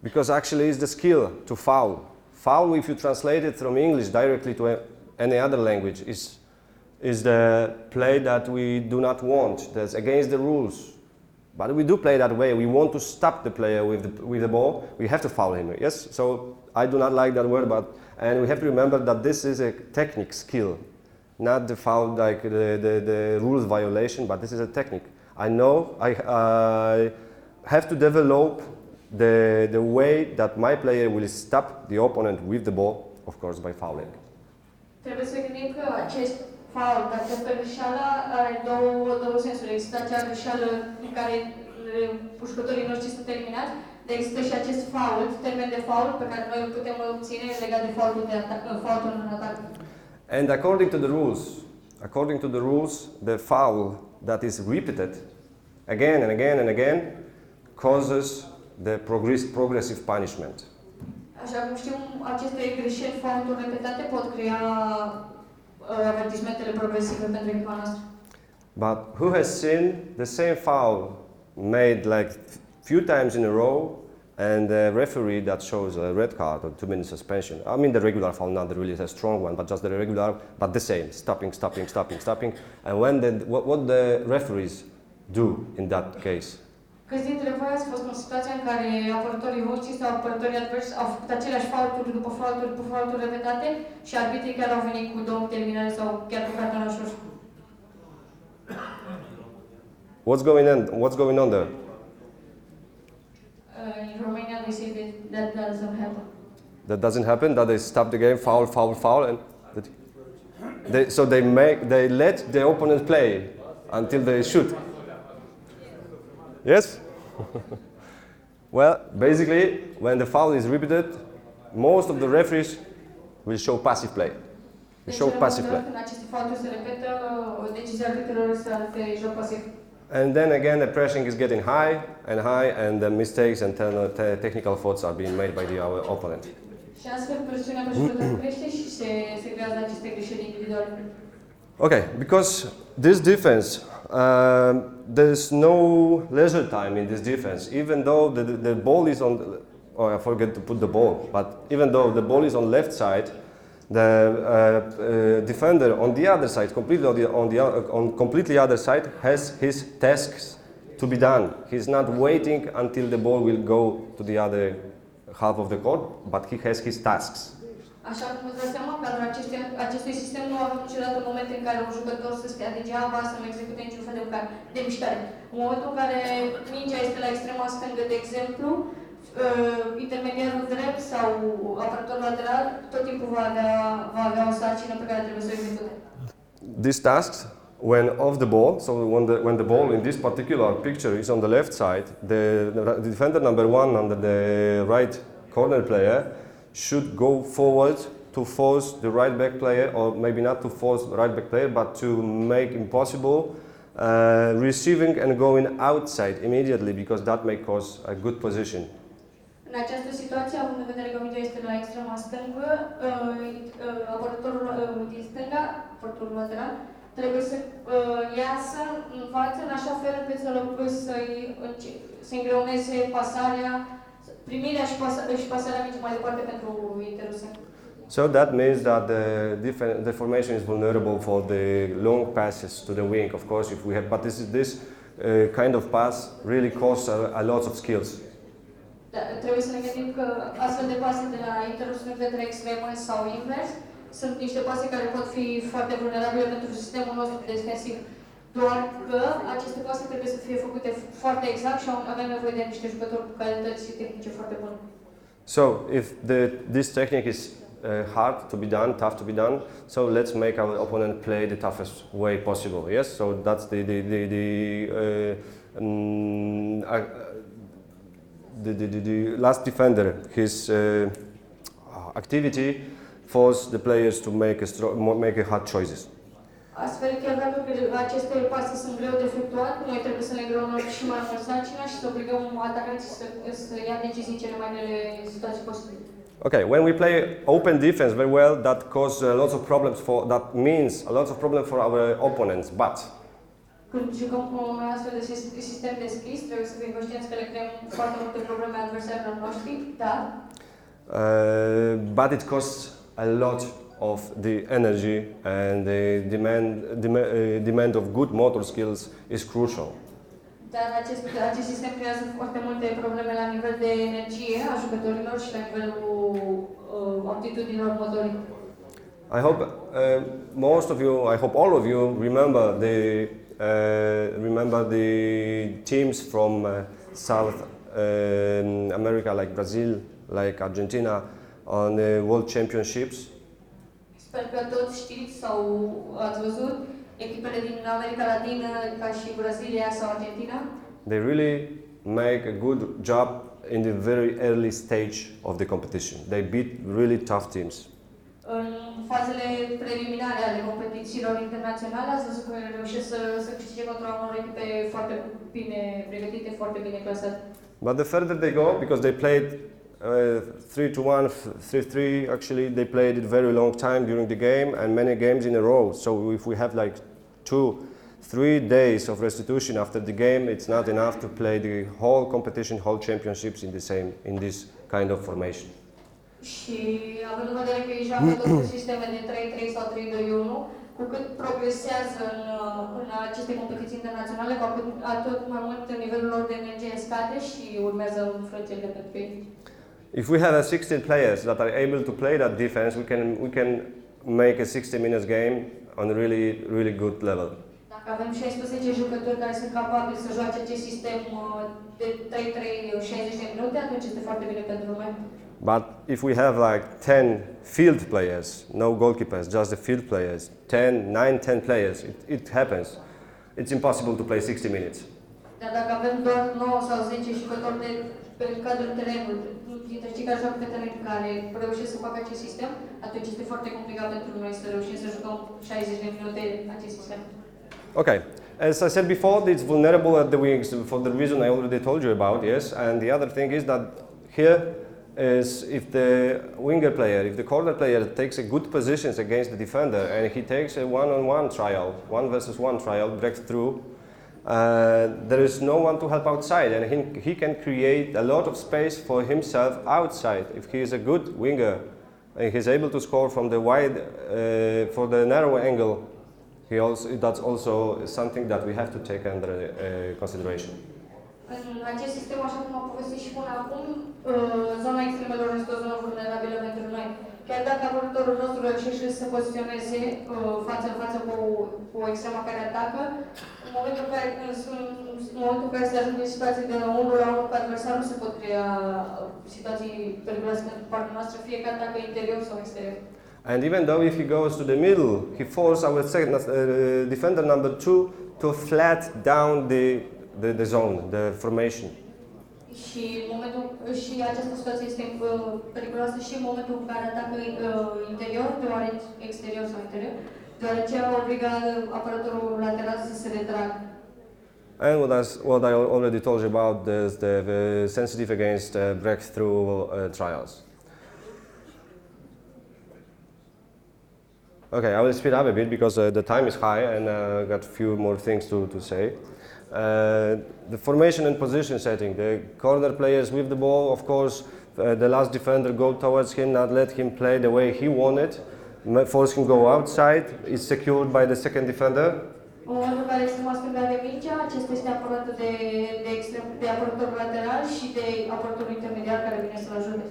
Because actually it's the skill to foul. Foul, if you translate it from English directly to any other language, is the play that we do not want, that's against the rules. But we do play that way. We want to stop the player with the ball. We have to foul him. Yes. So I do not like that word, and we have to remember that this is a technique skill, not the foul like the rules violation. But this is a technique. I know I have to develop the way that my player will stop the opponent with the ball, of course, by fouling. Trebuie să gândim că acest foul, această greșeală are două sensuri. Există acea greșeală în care jucătorii noștri sunt eliminați, dar există și acest foul, termen de foul pe care noi îl putem obține legat de foulul în atac. And according to the rules, the foul that is repeated again and again and again causes the progressive punishment. Așa cum știm, aceste greșeli, faulturi repetate pot crea avertismentele progresive pentru echipa noastră. But who has seen the same foul made like few times in a row and the referee that shows a red card or 2-minute suspension? I mean the regular foul, not the really strong one, but just the regular, but the same, stopping. And what the referees do in that case? Câți dintre voi ați fost în situația în care apărătorii voștri sau apărătorii adversi au făcut aceleași faulturi după faulturi repetate și arbitrii chiar au venit cu 2 minute eliminare sau chiar cu cartonaș roșu? What's going on there? In Romania they say that doesn't happen. That doesn't happen. That they stop the game, foul, and they let the opponent play until they shoot. Yes? Well, basically, when the foul is repeated, most of the referees will show passive play. Will show passive play. Când aceste faulturi se repetă, decizia arbitrilor să arate joc pasiv. And then again, the pressing is getting high, and the mistakes and technical faults are being made by our opponent. Și astfel presiunea pe jucător crește și se creează aceste greșeli individuale. Okay, because this defense, there's no leisure time in this defense. Even though the ball is on, I forget to put the ball, but even though the ball is on left side, the defender on the other side, completely other side, has his tasks to be done. He's not waiting until the ball will go to the other half of the court, but he has his tasks. Așa cum îți dai seama, în cadrul acestui sistem nu avem niciodată momente în care un jucător să stea degeaba, să nu execute niciun fel de mișcare. În momentul în care mingea este la extrema stângă, de exemplu, intermediarul drept sau apărătorul lateral, tot timpul va avea o sarcină pe care trebuie să o execute. These tasks, when off the ball, so when the ball in this particular picture is on the left side, the defender number 1 under the right corner player should go forward to force the right back player, or maybe not to force the right back player, but to make impossible receiving and going outside immediately, because that may cause a good position. În această situație, având în vedere că mingea este la extrema stângă, apărătorul din stânga, apărătorul lateral, trebuie să iasă în față în așa fel încât să îngreuneze pasarea, primirea și pasarea mingii mai departe pentru interrupție. So that means that the formation is vulnerable for the long passes to the wing, of course, if we have, but this kind of pass really costs a lot of skills. Da, trebuie să ne gândim că astfel de pase de la interrupție către extremă sau invers sunt niște pase care pot fi foarte vulnerabile pentru sistemul nostru defensiv. Doar că aceste pase trebuie să fie făcute foarte exact și avem nevoie de niște jucători cu calități tehnice foarte bune. So if this technique is hard to be done, tough to be done, so let's make our opponent play the toughest way possible. Yes, so that's the last defender. His activity forces the players to make a hard choices. Astfel, chiar dacă aceste pase sunt greu de efectuat, noi trebuie să ne greunăm și mai mult sarcina și să obligăm atacanții să ia decizii cele mai grele situații posibile. Okay, when we play open defense very well, that causes lots of problems for our opponents. But când jucăm cu un astfel de sistem deschis, trebuie să fim conștienți că le creăm foarte multe probleme adversarilor noștri, dar but it costs a lot of the energy, and the demand of good motor skills is crucial. Dar acest sistem creează foarte multe probleme la nivel de energie a jucătorilor și la nivelul aptitudinilor motorice. I hope all of you remember the teams from South America, like Brazil, like Argentina, on the World Championships. Sper că toți știți sau ați văzut echipele din America Latină, ca și Brazilia sau Argentina. They really make a good job in the very early stage of the competition. They beat really tough teams. În fazele preliminare ale competițiilor internaționale ați văzut că reușesc să câștige contra unor echipe foarte bine pregătite, foarte bine clasate. But the further they go, because they played 3-1, 3-3, actually they played it very long time during the game and many games in a row. So if we have like 2-3 days of restitution after the game, it's not enough to play the whole competition, whole championships in this kind of formation. Și având în vedere că ei joacă tot cu sisteme de 3-3 sau 3-2-1, cu cât progresează în aceste competiții internaționale, cu atât mai mult nivelul lor de energie scade și urmează înfrângerile pentru ei. If we have 16 players that are able to play that defense, we can make a 60 minutes game on a really good level. Dacă avem 16 jucători care sunt capabili să joace acest sistem de 3-3 60 de minute, atunci este foarte bine pentru noi. But if we have like 10 field players, no goalkeepers, just the field players, 9, 10 players, it happens. It's impossible to play 60 minutes. Dar dacă avem doar 9 sau 10 jucători pe cadrul terenului, dintre cei care joacă pe teren care reușesc să facă acest sistem, atunci este foarte complicat pentru noi să reușim să jucăm 60 de minute acest sistem. Okay, as I said before, it's vulnerable at the wings for the reason I already told you about, yes. And the other thing is that here is if the winger player, if the corner player takes a good positions against the defender and he takes a one-on-one trial, 1-versus-1 trial, breakthrough, there is no one to help outside, and he can create a lot of space for himself outside. If he is a good winger and he's able to score from the wide, for the narrow angle, that's also something that we have to take under consideration. În acest sistem, așa cum am povestit și până acum, zona extremelor este o zonă vulnerabilă pentru noi. Chiar dacă apărătorul nostru reușește să se poziționeze față în față cu o extremă care atacă, în momentul în care se ajunge situații de la 1 la 1 cu adversarul, nu se pot crea situații periculoase pentru partea noastră, fie că atacă interior sau exterior. And even though if he goes to the middle, he forces our defender number 2 to flat down the zone, the formation. Și această situație este periculoasă și în momentul în care atacă interior, exterior sau interior, deoarece obligă apărătorul lateral să se retragă. And what I already told you about is the sensitive against breakthrough trials. Okay, I will speed up a bit because the time is high and I've got a few more things to say. The formation and position setting. The corner players with the ball, of course, the last defender go towards him, not let him play the way he wanted, force him go outside, is secured by the second defender. În momentul în care extrema stângă de mingea, acesta este apărată de apărătorul lateral și de apărătorul intermediar care vine să-l ajute.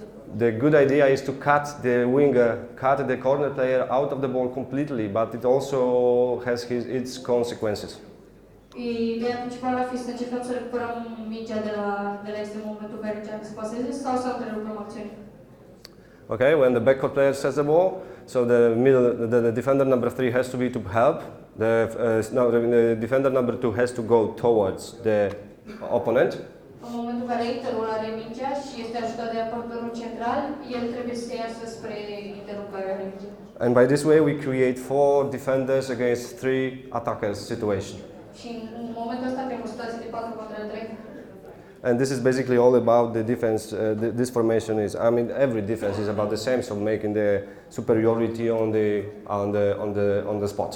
The good idea is to cut the winger, cut the corner player out of the ball completely, but it also has its consequences. Ideea principală ar fi să încercăm să recuperăm mingea de la extrem în momentul în care încearcă să paseze sau să întrerupăm acțiunea. Okay, when the backcourt player sets the ball, so the defender number 3 has to be to help. The defender number 2 has to go towards the opponent. În momentul în care interul are mingea și este ajutat de apărătorul central, el trebuie să iasă spre interul care are mingea. And by this way we create 4 defenders against 3 attackers situation. Și în momentul ăsta avem o situație de 4 contra 3. And this is basically all about the defense. This formation is, I mean, every defense is about the same, so making the superiority on the spot.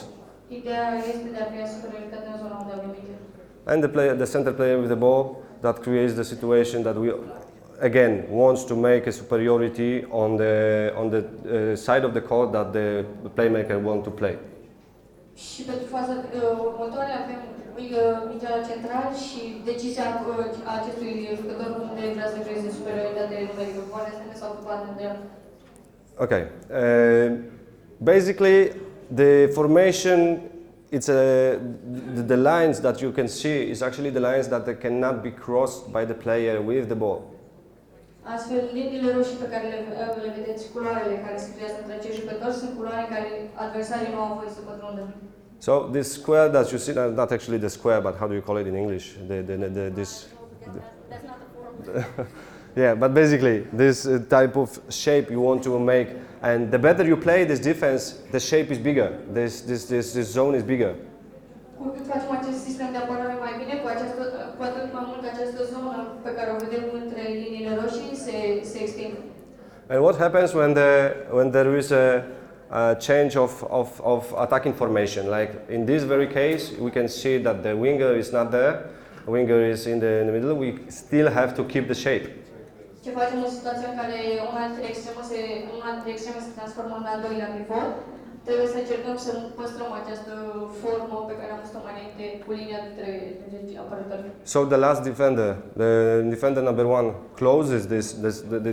Ideea este de a crea superioritate în zona unde avem mingea. And the center player with the ball, that creates the situation that we again wants to make a superiority on the side of the court that the playmaker want to play. Și pentru faza următoare avem mingea la central și decizia acestui jucător unde vrea să creeze superioritate numerică, poate să ne sau poate de el. Okay. Basically, the formation, it's the lines that you can see is actually the lines that cannot be crossed by the player with the ball. Astfel, liniile roșii pe care le vedeți, culoarele care se creează între acești jucători, sunt culoare în care adversarii nu au voie să pătrundă. So this square that you see, not actually the square, but how do you call it in English? That's not the form. Yeah, but basically this type of shape you want to make, and the better you play this defense, the shape is bigger. This zone is bigger. Cu cât facem acest sistem de apărare mai bine, cu atât mai mult această zonă pe care o vedem între liniile roșii se extinde. And what happens when there is a change of attacking formation? Like in this very case, we can see that the winger is not there. The winger is in the middle. We still have to keep the shape. Ce facem în situația în care una dintre extreme se transformă în al doilea pivot? Trebuie să încercăm să păstrăm această formă pe care am văzut-o mai înainte cu linia dintre apărători. So the last defender, the defender number 1, closes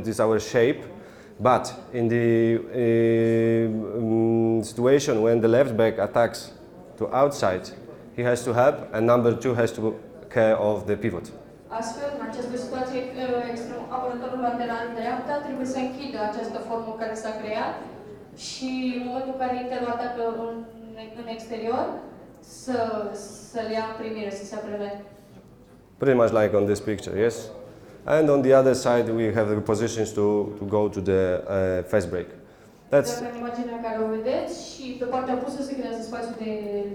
this our shape, but in the situation when the left back attacks to outside, he has to help, and number 2 has to care of the pivot. Astfel, în această situație, apărătorul lateral dreapta trebuie să închidă această formă care s-a creat și în momentul în care interul atacă în exterior, să le ia în primire, să se apere. Pretty much like on this picture, yes? And on the other side, we have the positions to go to the fast break. That's. Dacă în imaginea care o vedeți și pe partea opusă se creează spațiu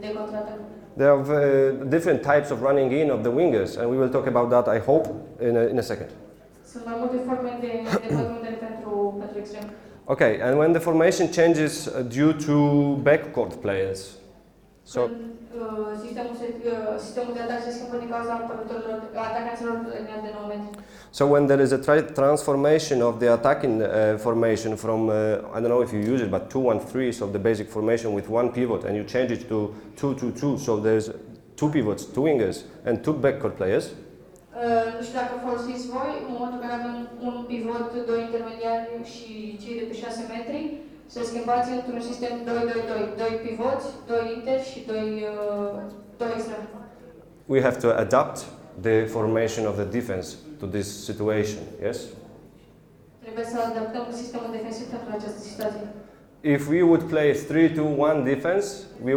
de contraatac. There are different types of running in of the wingers, and we will talk about that, I hope, in a second. Sunt mai multe forme de pătrundere pentru extrem. Okay, and when the formation changes due to backcourt players, so Sistemul de atac se schimbă din cauza atacanților de 9 metri. so when there is a transformation of the attacking formation from, I don't know if you use it, but 2-1-3, so the basic formation with one pivot, and you change it to 2-2-2, so there's two pivots, two wingers, and two backcourt players. Nu știu dacă folosiți voi, în momentul în care avem un pivot, doi intermediari și cei de pe 6 metri, să schimbați într-un sistem 2-2-2, doi pivoți, doi inter și doi extremi. We have to adapt the formation of the defense to this situation, yes? Trebuie să adaptăm sistemul defensiv pentru această situație. If we would play 3-2-1 defense, we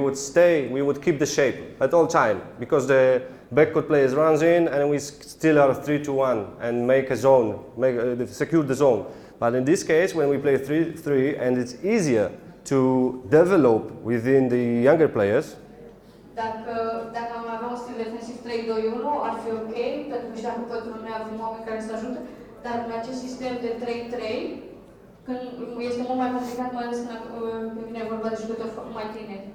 would keep the shape at all time, because the backcourt players runs in and we still are 3-2-1 and make a zone, secure the zone. But in this case, when we play 3-3, and it's easier to develop within the younger players, Dacă am avea un stil defensiv 3-2-1, ar fi ok, pentru că și dacă pentru noi avem oameni care să ajute, dar în acest sistem de 3-3, când este mult mai complicat, mai ales când vine vorba de jucători mai tineri.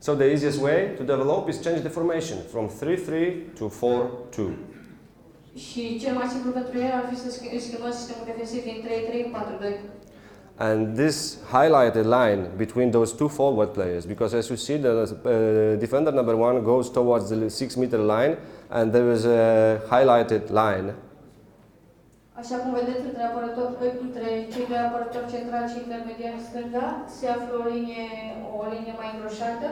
so the easiest way to develop is change the formation from 3-3 to 4-2. Și cel mai simplu pentru el ar fi să schimbăm sistemul defensiv din 3-3 în 4-2. And this highlighted line between those two forward players, because as you see, the defender number 1 goes towards the 6-meter line, and there is a highlighted line. Așa cum vedeți, între cei doi apărători centrali și intermediari stânga se află o linie mai îngroșată.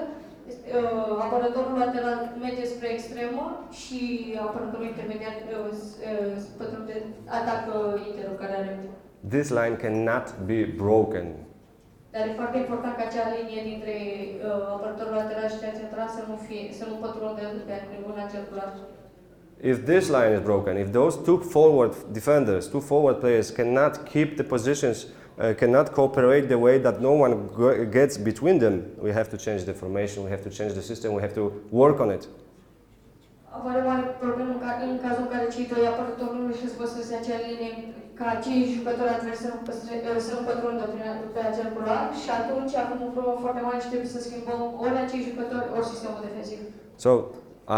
Apărătorul lateral merge spre extremă și apărătorul intermediar atacă interul care are. This line cannot be broken. Dar e foarte important ca acea linie dintre apărătorul lateral și cea central să nu pătrundă pe tribuna circulară. If this line is broken, if those two forward defenders, two forward players cannot keep the positions, cannot cooperate the way that no one gets between them, we have to change the formation, we have to change the system, we have to work on it. Apare o mare problemă în cazul în care cei doi apărători nu își păstreze acea linie, ca cei jucători adversi să nu pătrundă pe acel culoar și atunci avem o problemă foarte mare și trebuie să schimbăm ori acei jucători, ori sistemul defensiv. So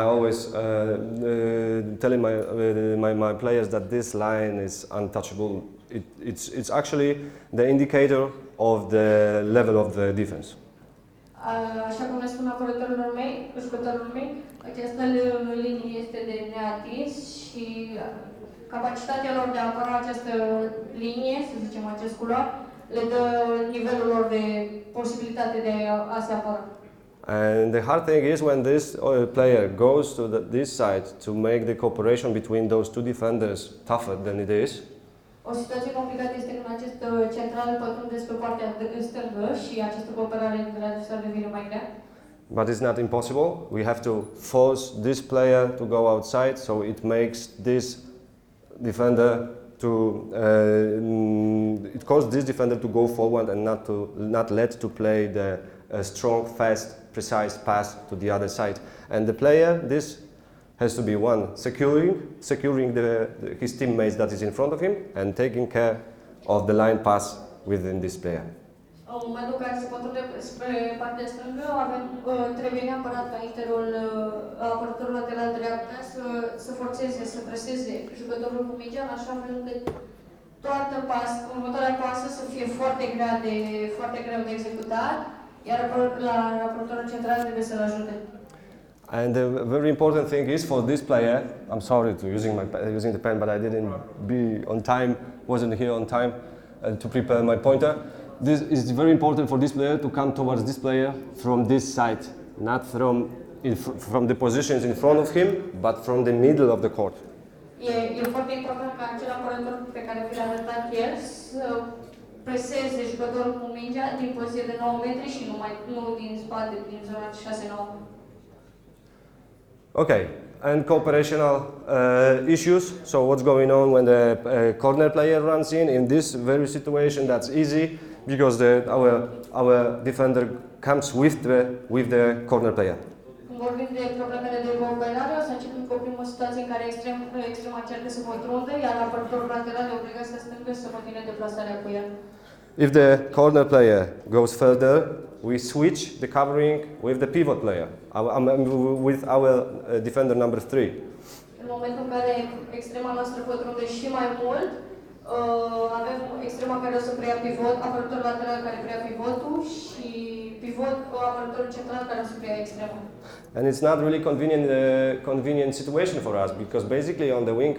I always telling my players that this line is untouchable. It's actually the indicator of the level of the defense. Așa cum le spun jucătorilor mei, această linie este de neatins și capacitatea lor de a apăra această linie, să zicem acest culoar, le dă nivelul lor de posibilitate de a se apăra. And the hard thing is when this player goes to this side to make the cooperation between those two defenders tougher than it is. O situație complicată este când acest central pătrunde pe partea stângă și această cooperare între adversari devine mai grea. But it's not impossible. We have to force this player to go outside, so it makes this defender it causes this defender to go forward and not let to play the strong, fast, precise pass to the other side. And the player, this has to be one, securing his teammates that is in front of him and taking care of the line pass within this player. În momentul în care se pătrunde spre partea stângă, trebuie neapărat ca apărătorul lateral dreapta să forțeze, să preseze jucătorul cu mingea, în așa fel încât următoarea pasă să fie foarte greu de executat, iar apărătorul central trebuie să-l ajute. And the very important thing is for this player, I'm sorry to using the pen, but I didn't be on time, wasn't here on time to prepare my pointer. This is very important for this player to come towards this player from this side, not from the positions in front of him, but from the middle of the court. E foarte important ca acel apărător pe care vi l-a arătat el să preseze jucătorul cu mingea din poziție de 9 metri și nu din spate, din zona 6-9. Okay, And cooperational issues. So what's going on when the corner player runs in? In this very situation, that's easy because our defender comes with the corner player. Când vorbim de problemele de cooperare, o să începem cu o primă situație în care extrema încearcă să pătrundă, iar apărătorul lateral e obligat să stângă și să continue deplasarea cu el. If the corner player goes further, we switch the covering with the pivot player, with our defender number 3. În momentul în care extrema noastră pătrunde și mai mult, avem extrema care o să preia pivot, apărătorul lateral care preia pivotul și apărătorul central care o să preia extrema. And it's not really convenient situation for us because basically on the wing,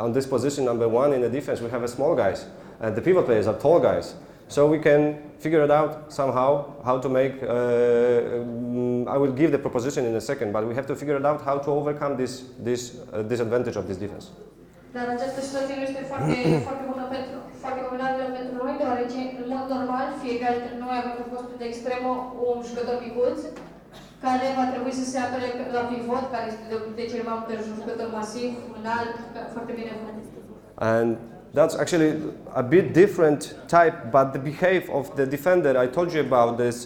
on this position number 1 in the defense, we have a small guys, and the pivot players are tall guys. So we can figure it out somehow how to make. I will give the proposition in a second, but we have to figure it out how to overcome this disadvantage of this defense. Dar această situație nu este foarte bună foarte convenabilă pentru noi, deoarece în mod normal fiecare dintre noi avem pe postul de extremă un jucător micuț care va trebui să se apere la pivot, care este de cel mai multe un jucător masiv, înalt, foarte bine făcut. And that's actually a bit different type, but the behavior of the defender, I told you about this,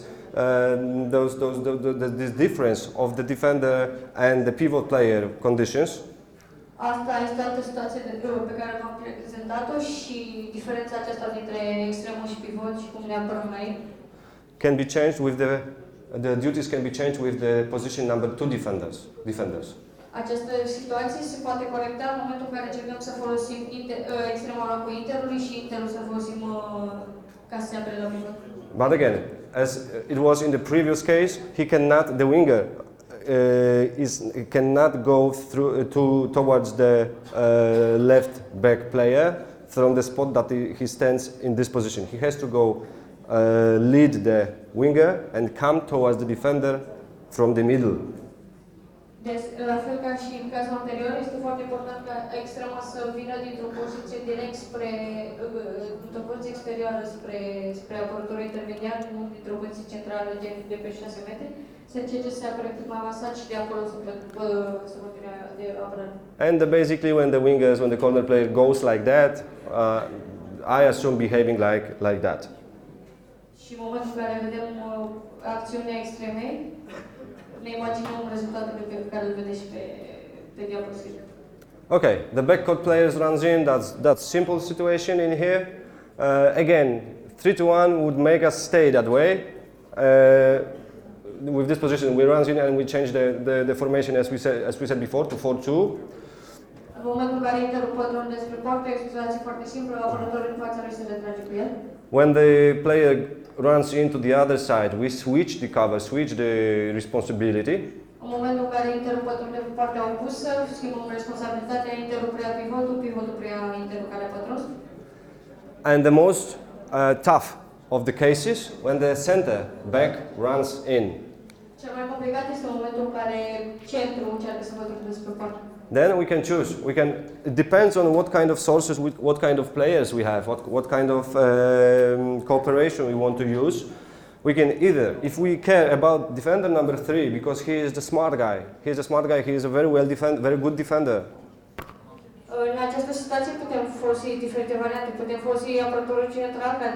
this difference of the defender and the pivot player conditions. Asta este o altă situație pe care v-am prezentat-o și diferența aceasta dintre extremul și pivot și cum ne apărăm noi. Can be changed with the duties can be changed with the position number 2 defenders. Această situație se poate corecta în momentul în care încercăm să folosim extrema locului interului și interul să folosim ca să se apere la pivot. But again, as it was in the previous case, the winger cannot go towards the left back player from the spot that he stands in this position. He has to go lead the winger and come towards the defender from the middle. Deci, la fel ca și în cazul anterior, este foarte important ca extrema să vină dintr-o poziție direct dintr-o poziție exterioară spre apărătorul intermediar, nu dintr-o poziție centrală de pe 6 metri, să încerce să se apere cât mai avansat și de acolo să continue de apărare. And basically when the corner player goes like that, I assume behaving like that. Și în momentul în care vedem acțiunea extremei, ne imaginăm rezultatele pe care îl vedeți pe diapozitiv. Okay, the backcourt players runs in. That's simple situation in here. Again, 3-1 would make us stay that way. With this position, we run in and we change the formation as we said before to 4-2. În momentul în care interul pătrunde spre poartă, este o situație foarte simplă, apărătorul în fața lui se retrage cu el. When the player runs into the other side, we switch the cover, switch the responsibility. În momentul în care interul pătrunde pe partea opusă, schimbăm responsabilitatea, interul preia pivotul, pivotul preia interul care a pătruns. And the most tough of the cases when the center back runs in. Cel mai complicat este momentul în care centrul încearcă să pătrundă spre poartă. Then we can choose. It depends on what kind of sources, what kind of players we have, what kind of cooperation we want to use. We can either, if we care about defender number 3, because he is the smart guy, he is a very good defender. În această situație putem folosi diferite variante. Putem folosi apărătorul central, care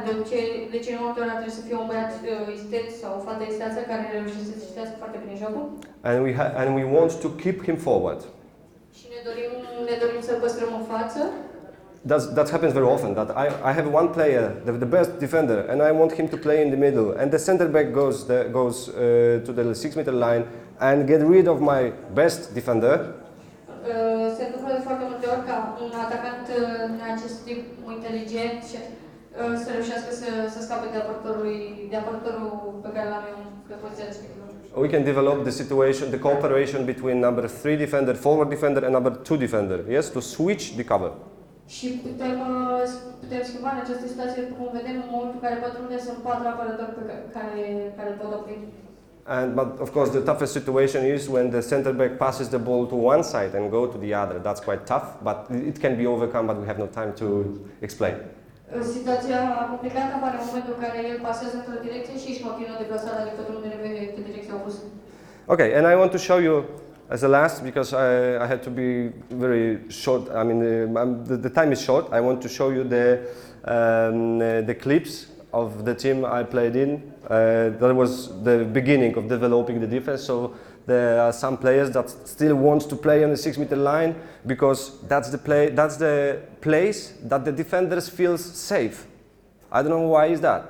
de cele mai multe ori trebuie să fie un băiat istet sau o fată isteață care reușește să citească foarte bine jocul. And we want to keep him forward. Și ne dorim să-l păstrăm în față. That happens very often. That I have one player, the best defender, and I want him to play in the middle, and the center back goes to the 6-meter line and get rid of my best defender. Se întâmplă de foarte multe ori ca un atacant în acest tip inteligent să reușească să scape de apărătorul pe care l-am eu pe poziția respectivă. We can develop the situation, the cooperation between number 3 defender, forward defender, and number 2 defender. Yes, to switch the cover. Și putem schimba în această situație, cum vedem, în momentul în care pătrunde sunt 4 apărători care îl pot opri. But of course, the toughest situation is when the center back passes the ball to one side and go to the other. That's quite tough, but it can be overcome. But we have no time to explain. Situația complicată apare în momentul în care el pasează într-o direcție și își continuă deplasarea de pătrundere pe direcția opusă. Okay, and I want to show you As a last, because I had to be very short. I mean, the time is short. I want to show you the clips of the team I played in. That was the beginning of developing the defense. So there are some players that still want to play on the 6-meter line because that's the place that the defenders feel safe. I don't know why is that.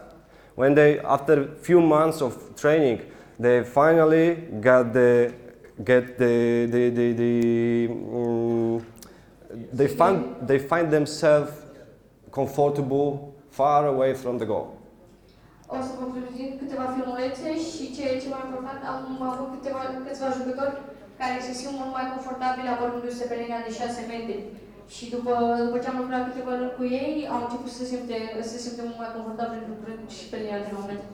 When they, after a few months of training, they finally they find themselves comfortable far away from the goal. O să vă prezint câteva filmulețe și ce e mai important, am avut câțiva jucători care se simt mult mai confortabili apărându-se pe linia de 6 metri. Și după ce am lucrat câteva luni cu ei, au început să se simte mult mai confortabili lucrând și pe linia de 9 metri.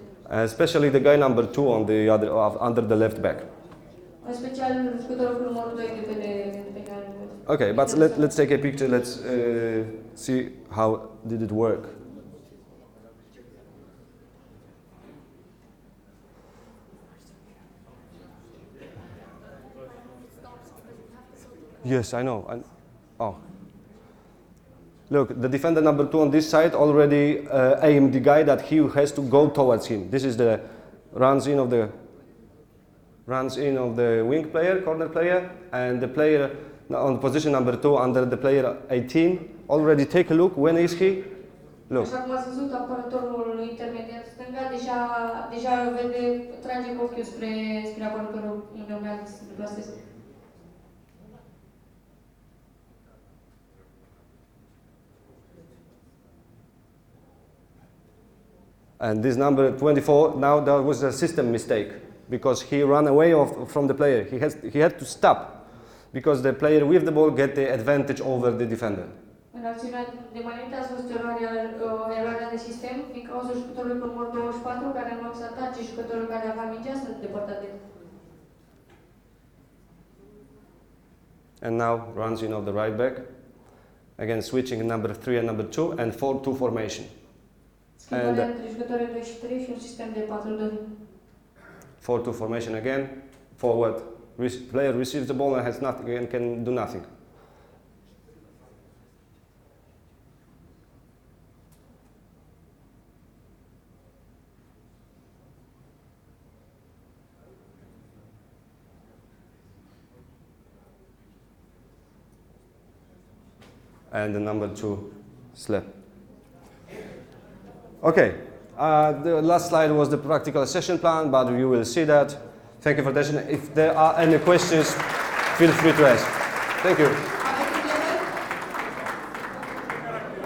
Especially the guy number 2 on the under the left back. În special jucătorul cu numărul 2 de pe care. Okay, but let's take a picture. Let's see how did it work. Yes, I know. Oh. Look, the defender number 2 on this side already aimed the guy that he has to go towards him. This is the runs in of the wing player, corner player, and the player on position number 2 under the player 18. Already take a look. When is he? Look. Așa cum ați văzut, apărătorul intermediar stânga deja vede, trage cu ochiul spre apărătorul unde urmează să se deplaseze. And this number 24, now that was a system mistake because he ran away from the player. He had to stop because the player with the ball get the advantage over the defender. În acțiunea de mai înainte ați văzut eroarea de sistem din cauza jucătorului cu numărul 24 care în loc să atace jucătorul care avea mingea să depărta de. And now runs in of the right back. Again switching number 3 and number 2 and 4-2 formation. Schimbarea între jucătorii 2 și 3 și un sistem de 4-2. 4-2 formation again. Forward. Player receives the ball and has nothing and can do nothing. And the number 2 slip. Okay, the last slide was the practical session plan, but you will see that. Thank you for attention. If there are any questions, feel free to ask. Thank you.